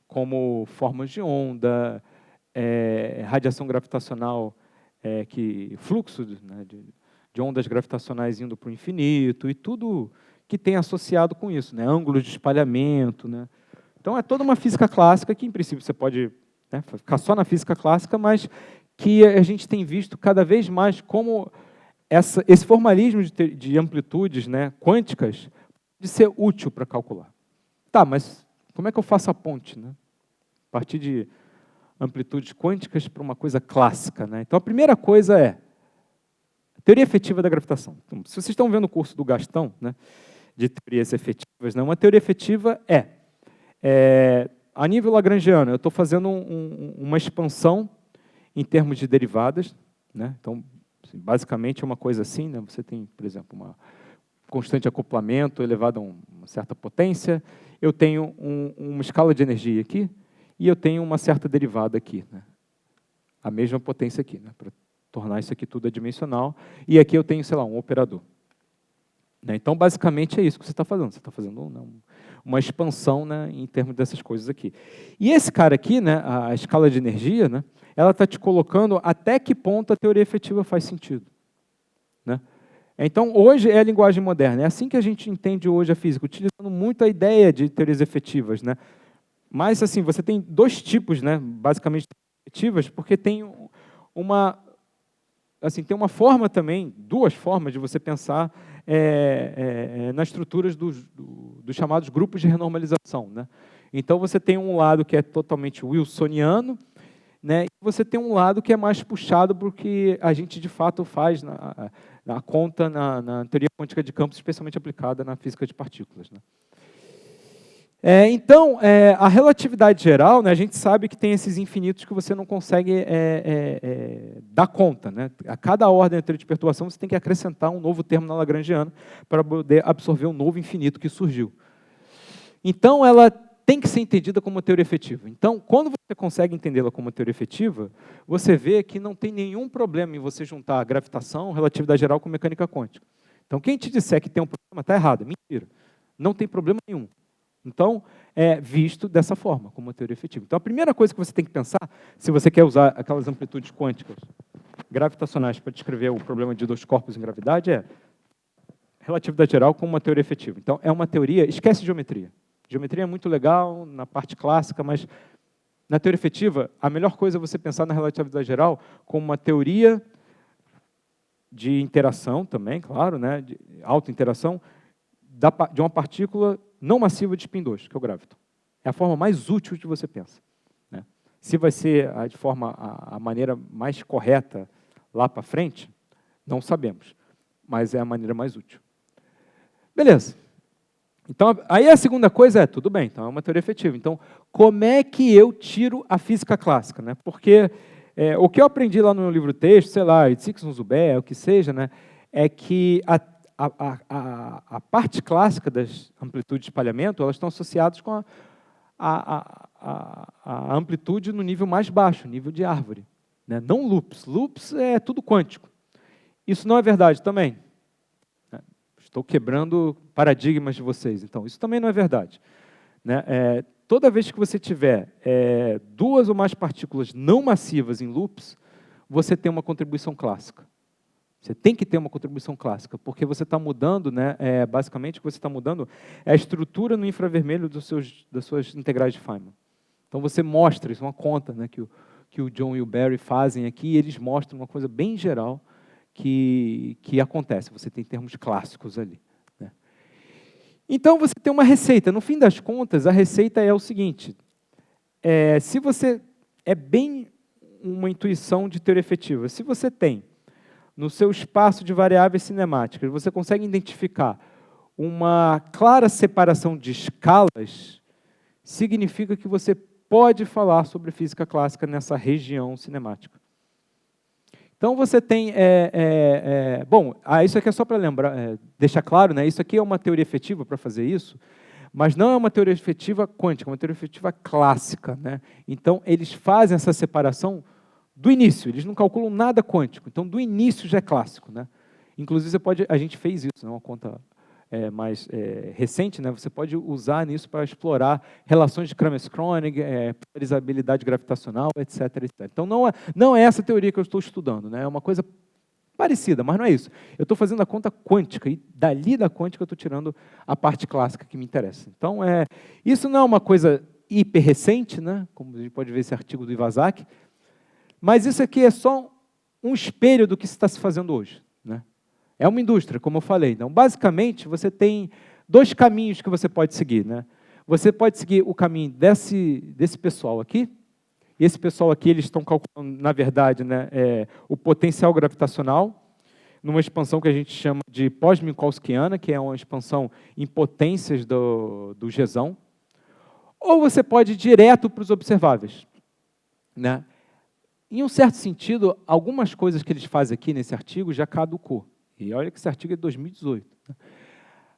Speaker 2: como formas de onda, radiação gravitacional, fluxo, né, de ondas gravitacionais indo para o infinito, e tudo que tem associado com isso, né, ângulos de espalhamento, né. Então, é toda uma física clássica que, em princípio, você pode, né, ficar só na física clássica, mas que a gente tem visto cada vez mais como esse formalismo de amplitudes, né, quânticas de ser útil para calcular. Tá, mas como é que eu faço a ponte, né, a partir de amplitudes quânticas para uma coisa clássica, né? Então, a primeira coisa é a teoria efetiva da gravitação. Então, se vocês estão vendo o curso do Gastão, né, de teorias efetivas, né, uma teoria efetiva a nível lagrangiano, eu estou fazendo uma expansão em termos de derivadas, né? Então, assim, basicamente é uma coisa assim, né? Você tem, por exemplo, uma constante acoplamento elevado a uma certa potência, eu tenho uma escala de energia aqui, e eu tenho uma certa derivada aqui, né? A mesma potência aqui, né? Para tornar isso aqui tudo adimensional, e aqui eu tenho, sei lá, um operador, né? Então, basicamente, é isso que você está fazendo. Você está fazendo, né, uma expansão, né, em termos dessas coisas aqui. E esse cara aqui, né, a escala de energia, né, ela está te colocando até que ponto a teoria efetiva faz sentido, né? Então, hoje é a linguagem moderna. É assim que a gente entende hoje a física, utilizando muito a ideia de teorias efetivas, né? Mas, assim, você tem dois tipos, né, basicamente, efetivas, porque tem tem uma forma também, duas formas de você pensar nas estruturas dos chamados grupos de renormalização, né? Então, você tem um lado que é totalmente wilsoniano, né, e você tem um lado que é mais puxado para o que a gente, de fato, faz na conta na teoria quântica de campos, especialmente aplicada na física de partículas, né? Então, a relatividade geral, né, a gente sabe que tem esses infinitos que você não consegue dar conta, né? A cada ordem da teoria de perturbação, você tem que acrescentar um novo termo na Lagrangiana para poder absorver um novo infinito que surgiu. Então, ela tem que ser entendida como uma teoria efetiva. Então, quando você consegue entendê-la como uma teoria efetiva, você vê que não tem nenhum problema em você juntar a gravitação, relatividade geral com mecânica quântica. Então, quem te disser que tem um problema está errado, é mentira. Não tem problema nenhum. Então, é visto dessa forma, como uma teoria efetiva. Então, a primeira coisa que você tem que pensar, se você quer usar aquelas amplitudes quânticas gravitacionais para descrever o problema de dois corpos em gravidade, é relatividade geral como uma teoria efetiva. Então, é uma teoria, esquece geometria. Geometria é muito legal na parte clássica, mas na teoria efetiva, a melhor coisa é você pensar na relatividade geral como uma teoria de interação também, claro, né, de alta interação, de uma partícula não massiva de spin 2, que é o gravitão. É a forma mais útil que você pensa, né? Se vai ser a maneira mais correta lá para frente, não sabemos, mas é a maneira mais útil. Beleza. Então, aí a segunda coisa é, tudo bem, então é uma teoria efetiva. Então, como é que eu tiro a física clássica, né? Porque o que eu aprendi lá no meu livro texto, sei lá, Itzhak Zubé, o que seja, né, é que a parte clássica das amplitudes de espalhamento, elas estão associadas com a amplitude no nível mais baixo, nível de árvore, né? Não loops. Loops é tudo quântico. Isso não é verdade também. Estou quebrando paradigmas de vocês, então. Isso também não é verdade, né? toda vez que você tiver duas ou mais partículas não massivas em loops, você tem uma contribuição clássica. Você tem que ter uma contribuição clássica, porque você está mudando, né, basicamente, o que você está mudando é a estrutura no infravermelho das suas integrais de Feynman. Então, você mostra, isso é uma conta, né, que o John e o Barry fazem aqui, e eles mostram uma coisa bem geral que acontece. Você tem termos clássicos ali. Né? Então, você tem uma receita. No fim das contas, a receita é o seguinte. Se você... É bem uma intuição de teoria efetiva. Se você tem no seu espaço de variáveis cinemáticas, você consegue identificar uma clara separação de escalas, significa que você pode falar sobre física clássica nessa região cinemática. Então, você tem... bom, isso aqui é só para lembrar, deixar claro, né? Isso aqui é uma teoria efetiva para fazer isso, mas não é uma teoria efetiva quântica, é uma teoria efetiva clássica. Né? Então, eles fazem essa separação do início, eles não calculam nada quântico, então do início já é clássico. Né? Inclusive, a gente fez isso, né? Uma conta mais recente, né? Você pode usar nisso para explorar relações de Kramers-Kronig, polarizabilidade gravitacional, etc, etc. Então, não é essa teoria que eu estou estudando, né? É uma coisa parecida, mas não é isso. Eu estou fazendo a conta quântica, e dali da quântica eu estou tirando a parte clássica que me interessa. Então, isso não é uma coisa hiper recente, né? Como a gente pode ver esse artigo do Iwasaki, mas isso aqui é só um espelho do que está se fazendo hoje. Né? É uma indústria, como eu falei. Então, basicamente, você tem dois caminhos que você pode seguir. Né? Você pode seguir o caminho desse pessoal aqui, e esse pessoal aqui, eles estão calculando, na verdade, né, o potencial gravitacional, numa expansão que a gente chama de pós-minkowskiana, que é uma expansão em potências do gesão. Ou você pode ir direto para os observáveis. Né? Em um certo sentido, algumas coisas que eles fazem aqui nesse artigo já caducou. E olha que esse artigo é de 2018.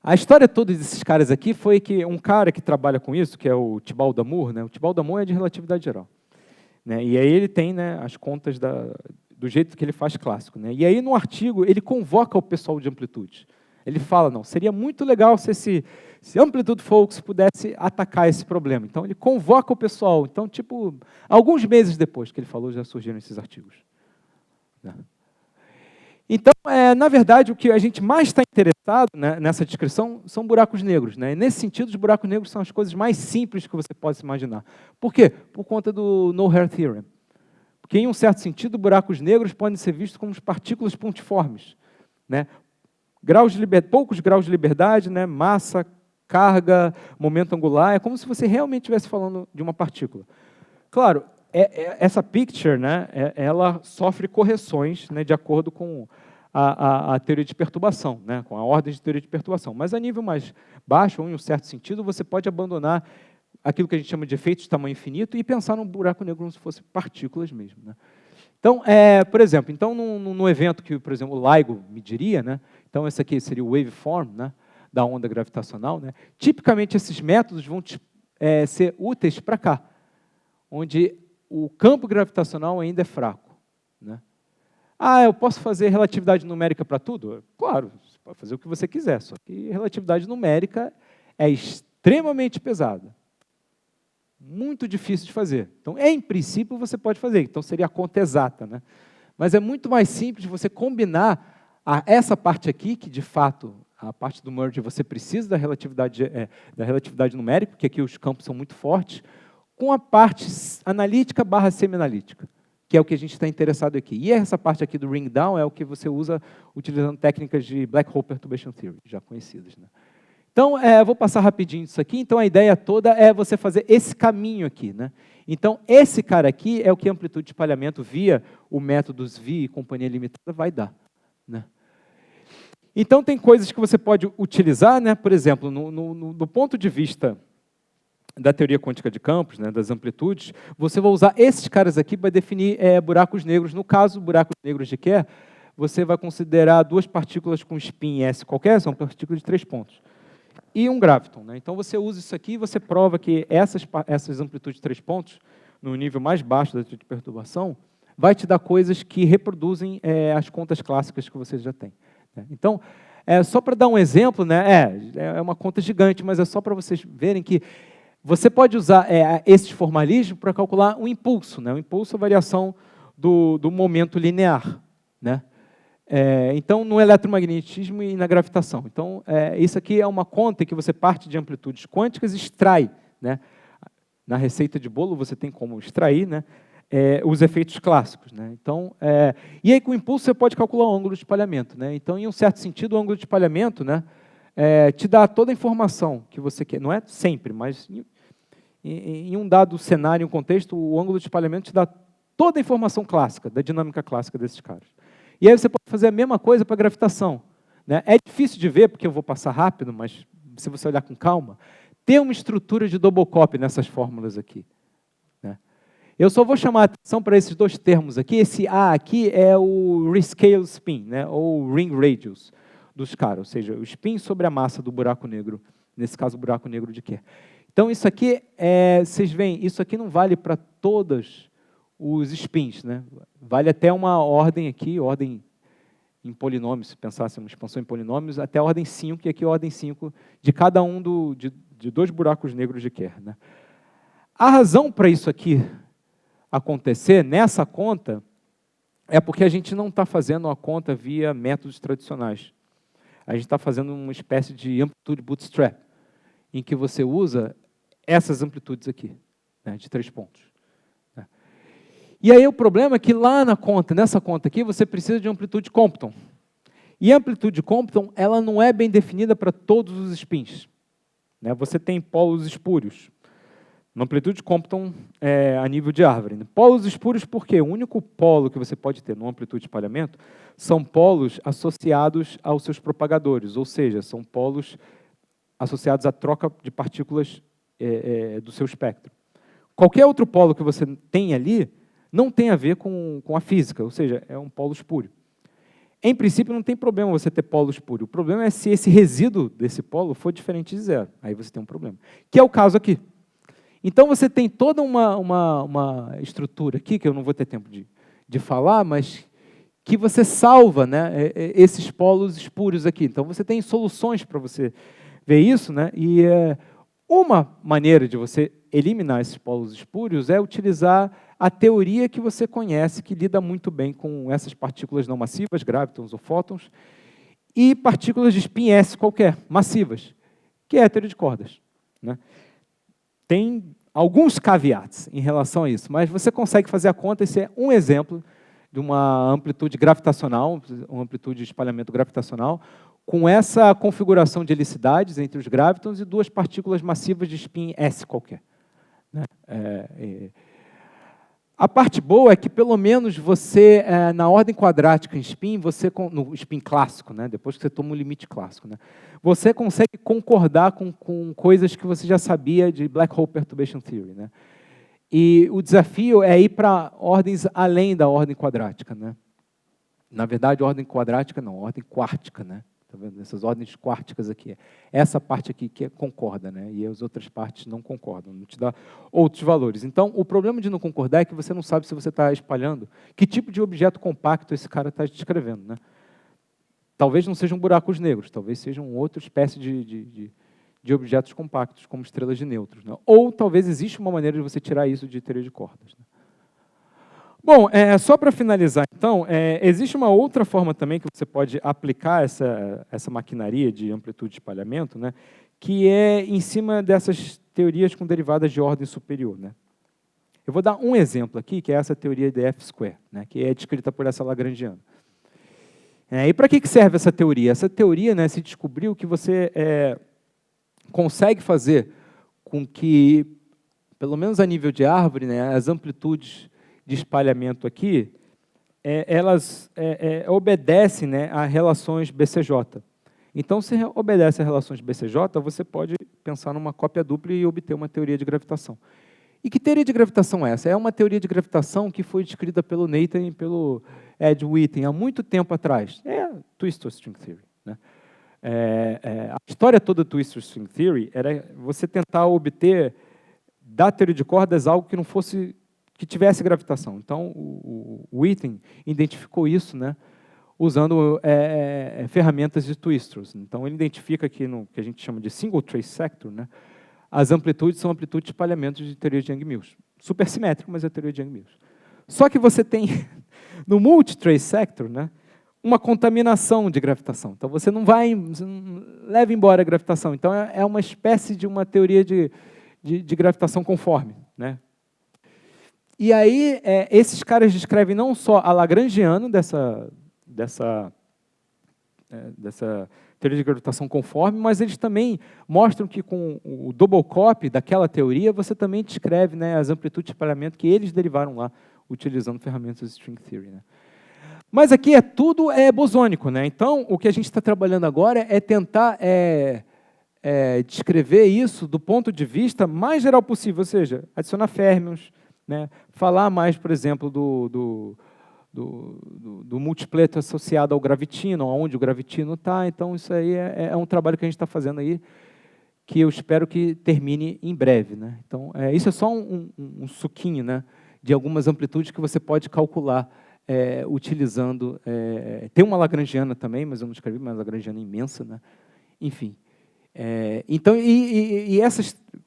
Speaker 2: A história toda desses caras aqui foi que um cara que trabalha com isso, que é o Tibal Damour, né? O Tibal Damour é de relatividade geral. Né? E aí ele tem, né, as contas do jeito que ele faz clássico. Né? E aí, no artigo, ele convoca o pessoal de amplitude. Ele fala, não, seria muito legal se Amplitude Folks pudesse atacar esse problema. Então, ele convoca o pessoal. Então, tipo, alguns meses depois que ele falou, já surgiram esses artigos. Né? Então, na verdade, o que a gente mais está interessado, né, nessa descrição são buracos negros. Né? E, nesse sentido, os buracos negros são as coisas mais simples que você pode se imaginar. Por quê? Por conta do No-Hair Theorem. Porque, em um certo sentido, buracos negros podem ser vistos como partículas pontiformes. Né? Poucos graus de liberdade, né? Massa, carga, momento angular, é como se você realmente estivesse falando de uma partícula. Claro, essa picture, né, ela sofre correções, né, de acordo com a teoria de perturbação, né, com a ordem de teoria de perturbação. Mas a nível mais baixo, ou em um certo sentido, você pode abandonar aquilo que a gente chama de efeitos de tamanho infinito e pensar num buraco negro como se fosse partículas mesmo. Né? Então, por exemplo, no evento que, por exemplo, o LIGO mediria, né, então esse aqui seria o waveform, né, da onda gravitacional, né, tipicamente esses métodos vão ser úteis para cá, onde o campo gravitacional ainda é fraco. Né? Eu posso fazer relatividade numérica para tudo? Claro, você pode fazer o que você quiser, só que relatividade numérica é extremamente pesada. Muito difícil de fazer. Então, em princípio, você pode fazer. Então, seria a conta exata. Né? Mas é muito mais simples você combinar essa parte aqui, que, de fato, a parte do merge, você precisa da relatividade numérica, porque aqui os campos são muito fortes, com a parte analítica / semi-analítica, que é o que a gente está interessado aqui. E essa parte aqui do ring down é o que você usa utilizando técnicas de Black Hole Perturbation Theory, já conhecidas. Né? Então, vou passar rapidinho isso aqui. Então, a ideia toda é você fazer esse caminho aqui. Né? Então, esse cara aqui é o que a amplitude de espalhamento via o método SVI e companhia limitada vai dar. Né? Então, tem coisas que você pode utilizar, né? Por exemplo, do ponto de vista da teoria quântica de campos, né, das amplitudes, você vai usar esses caras aqui para definir buracos negros. No caso, buracos negros de Kerr, você vai considerar duas partículas com spin S qualquer, são partículas de 3 pontos. E um graviton. Né? Então, você usa isso aqui e você prova que essas amplitudes de 3 pontos, no nível mais baixo da teoria de perturbação, vai te dar coisas que reproduzem as contas clássicas que você já tem. Né? Então, só para dar um exemplo, né, é uma conta gigante, mas é só para vocês verem que você pode usar esses formalismos para calcular o impulso, né? O impulso é a variação do momento linear, né? Então, no eletromagnetismo e na gravitação. Então, isso aqui é uma conta que você parte de amplitudes quânticas e extrai, né? Na receita de bolo, você tem como extrair, né? Os efeitos clássicos, né? Então, e aí, com o impulso, você pode calcular o ângulo de espalhamento, né? Então, em um certo sentido, o ângulo de espalhamento, né, te dá toda a informação que você quer. Não é sempre, mas em um dado cenário, em um contexto, o ângulo de espalhamento te dá toda a informação clássica, da dinâmica clássica desses caras. E aí você pode fazer a mesma coisa para a gravitação, né? É difícil de ver, porque eu vou passar rápido, mas se você olhar com calma, tem uma estrutura de double copy nessas fórmulas aqui, né? Eu só vou chamar a atenção para esses dois termos aqui. Esse A aqui é o rescale spin, né? Ou ring radius dos caras, ou seja, o spin sobre a massa do buraco negro, nesse caso o buraco negro de Kerr. Então, isso aqui, vocês veem, isso aqui não vale para todos os spins, né? Vale até uma ordem aqui, ordem em polinômios, se pensasse uma expansão em polinômios, até a ordem 5, e aqui a ordem 5 de cada um de dois buracos negros de Kerr, né? A razão para isso aqui acontecer nessa conta é porque a gente não está fazendo a conta via métodos tradicionais. A gente está fazendo uma espécie de amplitude bootstrap, em que você usa essas amplitudes aqui, né, de 3 pontos. Né. E aí o problema é que lá na conta, nessa conta aqui, você precisa de amplitude Compton. E a amplitude Compton, ela não é bem definida para todos os spins, né. Você tem polos espúrios. Uma amplitude Compton a nível de árvore, né. Polos espúrios por quê? O único polo que você pode ter numa amplitude de espalhamento são polos associados aos seus propagadores, ou seja, são polos associados à troca de partículas do seu espectro. Qualquer outro polo que você tem ali não tem a ver com a física, ou seja, é um polo espúrio. Em princípio, não tem problema você ter polo espúrio. O problema é se esse resíduo desse polo for diferente de zero. Aí você tem um problema, que é o caso aqui. Então, você tem toda uma estrutura aqui, que eu não vou ter tempo de falar, mas que você salva, né, esses polos espúrios aqui. Então, você tem soluções para você ver isso, né? E uma maneira de você eliminar esses polos espúrios é utilizar a teoria que você conhece, que lida muito bem com essas partículas não massivas, gravitons ou fótons, e partículas de spin S qualquer, massivas, que é a teoria de cordas, né? Tem alguns caveats em relação a isso, mas você consegue fazer a conta. Esse é um exemplo de uma amplitude gravitacional, uma amplitude de espalhamento gravitacional, com essa configuração de helicidades entre os gravitons e duas partículas massivas de spin S qualquer, né? A parte boa é que, pelo menos, você, na ordem quadrática em spin, no spin clássico, né, depois que você toma o limite clássico, né, você consegue concordar com coisas que você já sabia de Black Hole Perturbation Theory, né? E o desafio é ir para ordens além da ordem quadrática, né? Na verdade, ordem quadrática não, ordem quártica, né? Tá vendo? Essas ordens quárticas aqui. Essa parte aqui que concorda, né? E as outras partes não concordam, não te dá outros valores. Então, o problema de não concordar é que você não sabe se você está espalhando que tipo de objeto compacto esse cara está descrevendo, né? Talvez não sejam buracos negros, talvez sejam outra espécie de objetos compactos, como estrelas de nêutrons, né? Ou talvez exista uma maneira de você tirar isso de teoria de cordas, né? Bom, só para finalizar, então, existe uma outra forma também que você pode aplicar essa maquinaria de amplitude de espalhamento, né, que é em cima dessas teorias com derivadas de ordem superior, né. Eu vou dar um exemplo aqui, que é essa teoria de F-square, né, que é descrita por essa lagrangiana. E para que serve essa teoria? Essa teoria, né, se descobriu que você consegue fazer com que, pelo menos a nível de árvore, né, as amplitudes de espalhamento aqui, elas obedecem, né, a relações BCJ. Então, se obedece a relações BCJ, você pode pensar numa cópia dupla e obter uma teoria de gravitação. E que teoria de gravitação é essa? É uma teoria de gravitação que foi descrita pelo Nathan e pelo Ed Witten há muito tempo atrás. É a Twistor String Theory, né? A história toda da Twistor String Theory era você tentar obter da teoria de cordas algo que tivesse gravitação. Então, o Witten identificou isso, né, usando ferramentas de twistors. Então, ele identifica aqui no que a gente chama de single trace sector, né, as amplitudes são amplitudes de espalhamento de teoria de Young-Mills. Supersimétrico, mas é a teoria de Young-Mills. Só que você tem, no multi-trace sector, né, uma contaminação de gravitação. Então, você não leva embora a gravitação. Então, é uma espécie de uma teoria de gravitação conforme, né? E aí, esses caras descrevem não só a lagrangiana dessa teoria de gravitação conforme, mas eles também mostram que com o double copy daquela teoria, você também descreve, né, as amplitudes de espalhamento que eles derivaram lá, utilizando ferramentas de string theory, né? Mas aqui tudo é bosônico, né? Então, o que a gente está trabalhando agora é tentar descrever isso do ponto de vista mais geral possível, ou seja, adicionar férmions, né? Falar mais, por exemplo, do multipleto associado ao gravitino, onde o gravitino está. Então, isso aí é um trabalho que a gente está fazendo aí, que eu espero que termine em breve, né? Então, isso é só um suquinho, né, de algumas amplitudes que você pode calcular utilizando... tem uma lagrangiana também, mas eu não escrevi, mas uma lagrangiana imensa, né? Enfim. Então,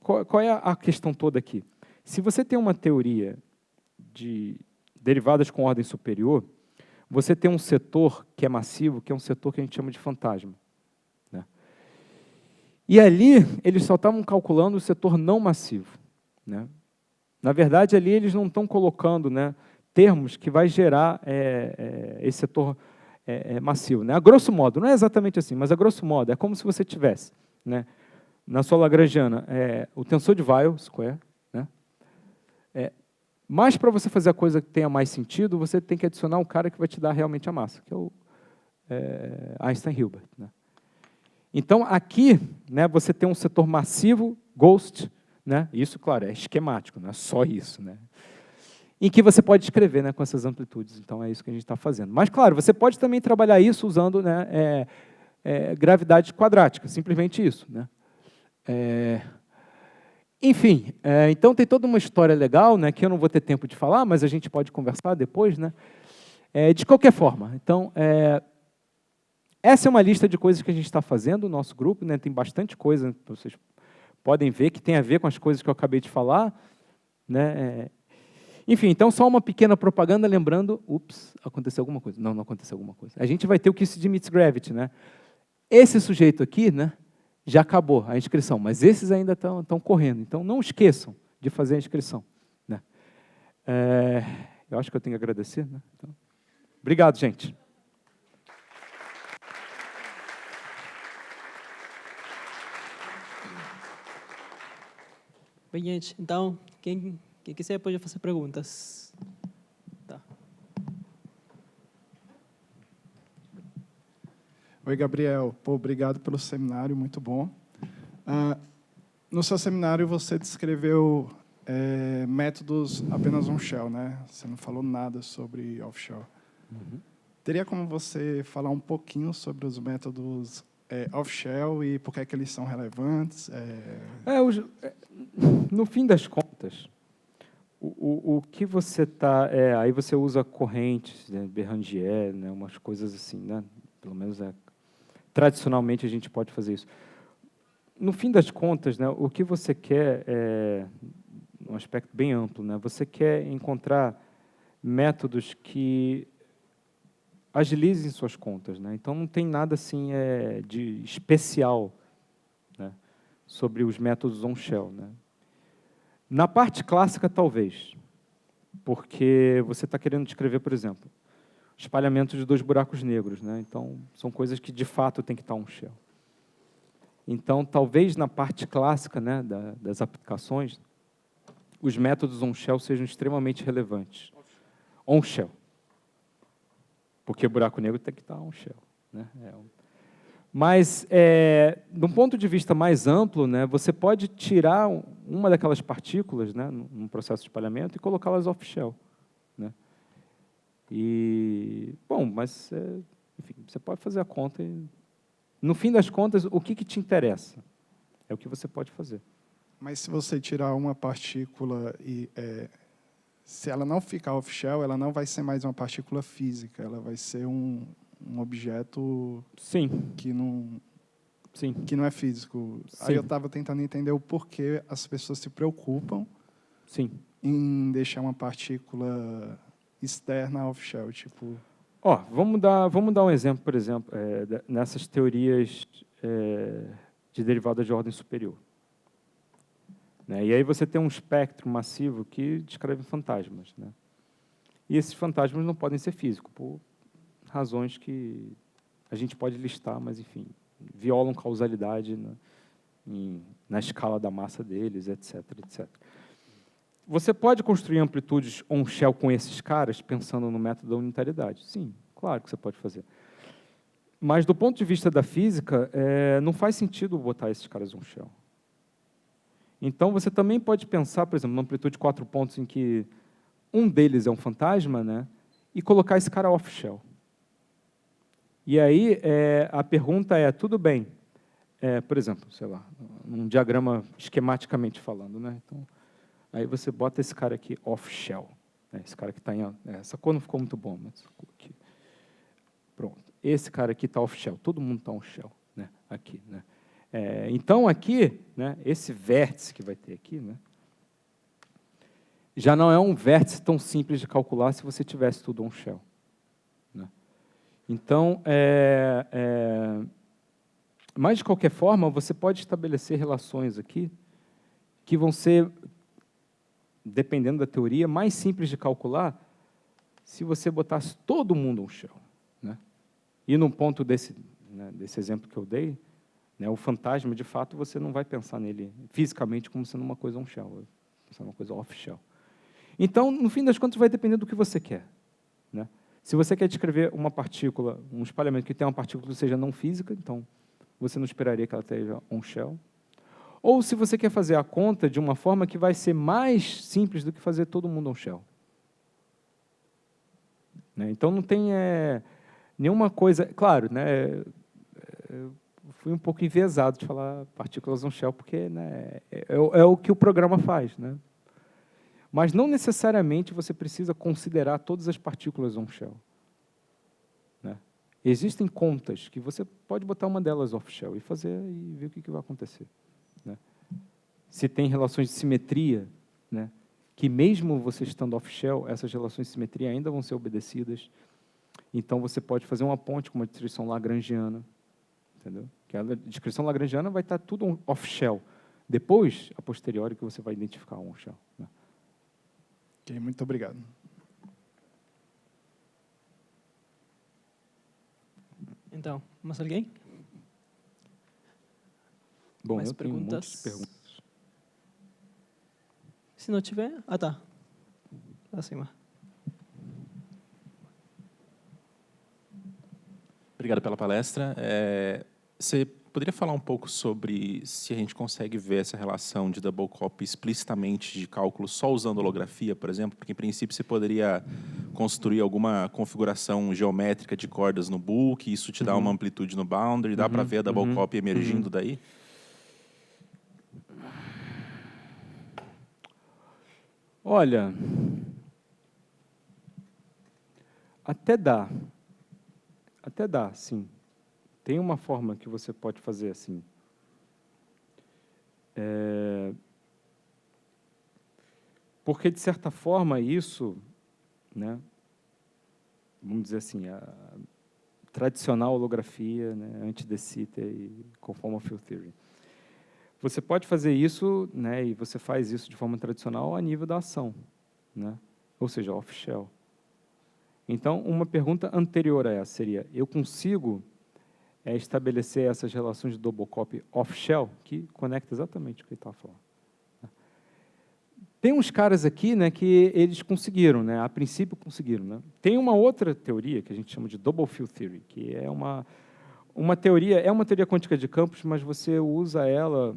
Speaker 2: qual é a questão toda aqui? Se você tem uma teoria de derivadas com ordem superior, você tem um setor que é massivo, que é um setor que a gente chama de fantasma, né? E ali, eles só estavam calculando o setor não massivo, né? Na verdade, ali eles não estão colocando, né, termos que vai gerar esse setor massivo, né? A grosso modo, não é exatamente assim, mas a grosso modo, é como se você tivesse, né, na sua lagrangiana, o tensor de Weyl square, né? Mas, para você fazer a coisa que tenha mais sentido, você tem que adicionar um cara que vai te dar realmente a massa, que é o Einstein-Hilbert, né? Então, aqui, né, você tem um setor massivo, ghost, né? Isso, claro, é esquemático, não é só isso, né? Em que você pode escrever, né, com essas amplitudes. Então, é isso que a gente está fazendo. Mas, claro, você pode também trabalhar isso usando, né, gravidade quadrática, simplesmente isso, né? Enfim, então tem toda uma história legal, né, que eu não vou ter tempo de falar, mas a gente pode conversar depois, né? De qualquer forma, então, essa é uma lista de coisas que a gente está fazendo no nosso grupo, né? Tem bastante coisa, vocês podem ver, que tem a ver com as coisas que eu acabei de falar, né? Enfim, então, só uma pequena propaganda, lembrando, aconteceu alguma coisa. Não aconteceu alguma coisa. A gente vai ter o Kiss de Meets Gravity, né? Esse sujeito aqui, né, já acabou a inscrição, mas esses ainda estão correndo. Então, não esqueçam de fazer a inscrição, né? Eu acho que eu tenho que agradecer, né? Então, obrigado, gente.
Speaker 1: Bem, gente, então, quem quiser pode fazer perguntas. Tá.
Speaker 3: Oi, Gabriel. Pô, obrigado pelo seminário, muito bom. No seu seminário, você descreveu métodos apenas on-shell, né? Você não falou nada sobre offshore.
Speaker 2: Uhum.
Speaker 3: Teria como você falar um pouquinho sobre os métodos off-shell e por que é que eles são relevantes?
Speaker 2: No fim das contas, o que você está... aí você usa correntes, né, Berangier, né, umas coisas assim, né? Pelo menos tradicionalmente a gente pode fazer isso. No fim das contas, né, o que você quer um aspecto bem amplo, né? Você quer encontrar métodos que agilizem suas contas, né? Então, não tem nada assim de especial, né, sobre os métodos on-shell, né? Na parte clássica, talvez, porque você está querendo descrever, por exemplo, espalhamento de 2 buracos negros, né? Então, são coisas que, de fato, tem que estar on-shell. Então, talvez, na parte clássica, né, das aplicações, os métodos on-shell sejam extremamente relevantes. On-shell. Porque buraco negro tem que estar on-shell, né? Mas, de um ponto de vista mais amplo, né, você pode tirar uma daquelas partículas, né, num processo de espalhamento e colocá-las off-shell, né? Bom, mas, enfim, você pode fazer a conta e, no fim das contas, o que te interessa? É o que você pode fazer.
Speaker 3: Mas se você tirar uma partícula e se ela não ficar off-shell, ela não vai ser mais uma partícula física, ela vai ser um objeto
Speaker 2: Sim.
Speaker 3: que não
Speaker 2: Sim.
Speaker 3: que não é físico.
Speaker 2: Sim.
Speaker 3: Aí eu estava tentando entender o porquê as pessoas se preocupam
Speaker 2: Sim.
Speaker 3: em deixar uma partícula externa off-shell, tipo...
Speaker 2: Ó, vamos dar um exemplo, por exemplo, nessas teorias de derivada de ordem superior. Né? E aí você tem um espectro massivo que descreve fantasmas. Né? E esses fantasmas não podem ser físicos, por razões que a gente pode listar, mas, enfim, violam causalidade na escala da massa deles, etc, etc. Você pode construir amplitudes on-shell com esses caras, pensando no método da unitariedade? Sim, claro que você pode fazer. Mas, do ponto de vista da física, não faz sentido botar esses caras on-shell. Então, você também pode pensar, por exemplo, numa amplitude de 4 pontos em que um deles é um fantasma, né, e colocar esse cara off-shell. E aí, a pergunta é, tudo bem, por exemplo, sei lá, num diagrama esquematicamente falando, né, então, aí você bota esse cara aqui off-shell, né, esse cara que está em... essa cor não ficou muito bom, mas aqui. Pronto, esse cara aqui está off-shell, todo mundo está on-shell, né, aqui, né. Então, aqui, né, esse vértice que vai ter aqui, né, já não é um vértice tão simples de calcular se você tivesse tudo on-shell. Né. Então, mas, de qualquer forma, você pode estabelecer relações aqui que vão ser, dependendo da teoria, mais simples de calcular se você botasse todo mundo on-shell. Né. E, num ponto desse exemplo que eu dei, né, o fantasma, de fato, você não vai pensar nele fisicamente como sendo uma coisa on-shell, vai ser uma coisa off-shell. Então, no fim das contas, vai depender do que você quer. Né? Se você quer descrever uma partícula, um espalhamento que tem uma partícula que seja não física, então você não esperaria que ela esteja on-shell. Ou se você quer fazer a conta de uma forma que vai ser mais simples do que fazer todo mundo on-shell. Né? Então, não tem nenhuma coisa... Claro, né, fui um pouco enviesado de falar partículas on-shell, porque, né, é o que o programa faz. Né? Mas não necessariamente você precisa considerar todas as partículas on-shell. Né? Existem contas que você pode botar uma delas off-shell e fazer e ver o que vai acontecer. Né? Se tem relações de simetria, né, que mesmo você estando off-shell, essas relações de simetria ainda vão ser obedecidas. Então, você pode fazer uma ponte com uma descrição lagrangiana. Entendeu? Que a descrição lagrangiana vai estar tudo off-shell. Depois, a posteriori, que você vai identificar on-shell. Né?
Speaker 3: Ok, muito obrigado.
Speaker 1: Então, mais alguém?
Speaker 2: Bom,
Speaker 1: Mais
Speaker 2: eu tenho um monte de
Speaker 1: perguntas?
Speaker 2: perguntas.
Speaker 1: Se não tiver... Ah, tá. Acima.
Speaker 4: Obrigado pela palestra. Você poderia falar um pouco sobre se a gente consegue ver essa relação de double copy explicitamente de cálculo só usando holografia, por exemplo? Porque, em princípio, você poderia construir alguma configuração geométrica de cordas no book, isso te dá uma amplitude no boundary, dá para ver a double copy emergindo daí?
Speaker 2: Olha, até dá, sim. Tem uma forma que você pode fazer assim. Porque, de certa forma, isso, né, vamos dizer assim, a tradicional holografia, né, anti-de Sitter e conformal field theory. Você pode fazer isso, né, e você faz isso de forma tradicional a nível da ação, né, ou seja, off-shell. Então, uma pergunta anterior a essa seria, eu consigo estabelecer essas relações de double copy off-shell, que conecta exatamente o que ele estava falando. Tem uns caras aqui, né, que eles conseguiram, né, a princípio conseguiram. Né. Tem uma outra teoria, que a gente chama de double field theory, que é uma teoria quântica de campos, mas você usa ela,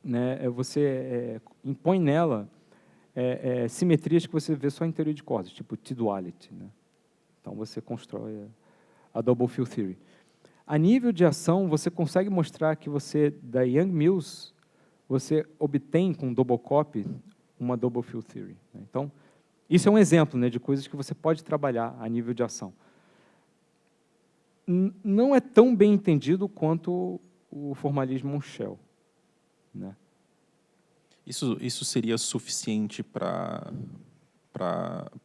Speaker 2: né, você impõe nela simetrias que você vê só em teoria de cordas, tipo T-duality. Né. Então, você constrói a double field theory. A nível de ação, você consegue mostrar que você, da Yang-Mills, você obtém com double copy uma double field theory. Né. Então, isso é um exemplo, né, de coisas que você pode trabalhar a nível de ação. Não é tão bem entendido quanto o formalismo on-shell, né?
Speaker 4: Isso seria suficiente para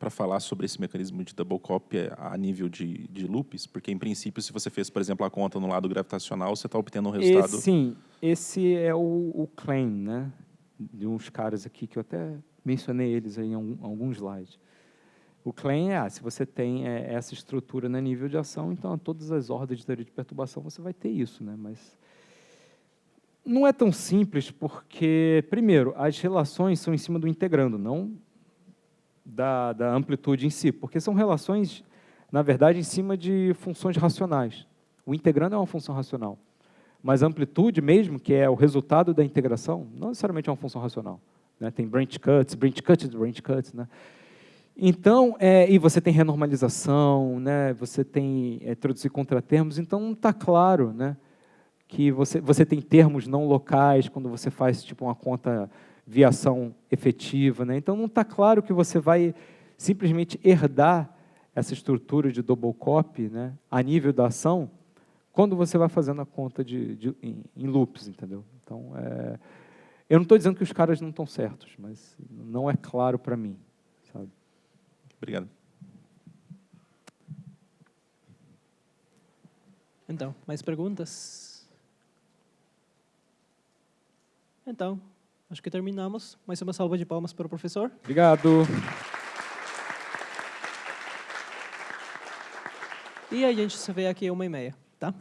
Speaker 4: falar sobre esse mecanismo de double copy a nível de loops? Porque, em princípio, se você fez, por exemplo, a conta no lado gravitacional, você está obtendo um resultado...
Speaker 2: Sim, esse é o claim, né, de uns caras aqui, que eu até mencionei eles aí em alguns slides. O claim é, se você tem essa estrutura no nível de ação, então, todas as ordens de teoria de perturbação, você vai ter isso, né, mas... Não é tão simples, porque, primeiro, as relações são em cima do integrando, não da amplitude em si, porque são relações, na verdade, em cima de funções racionais. O integrando é uma função racional, mas a amplitude mesmo, que é o resultado da integração, não necessariamente é uma função racional, né? Tem branch cuts, né? Então, e você tem renormalização, né? Você tem introduzir contratermos, então não está claro, né, que você tem termos não locais quando você faz tipo uma conta via ação efetiva, né? Então não está claro que você vai simplesmente herdar essa estrutura de double copy, né, a nível da ação, quando você vai fazendo a conta em loops, entendeu? Então, eu não estou dizendo que os caras não estão certos, mas não é claro para mim, sabe?
Speaker 4: Obrigado.
Speaker 1: Então, mais perguntas? Então, acho que terminamos. Mais uma salva de palmas para o professor.
Speaker 2: Obrigado.
Speaker 1: E a gente se vê aqui 1h30, tá?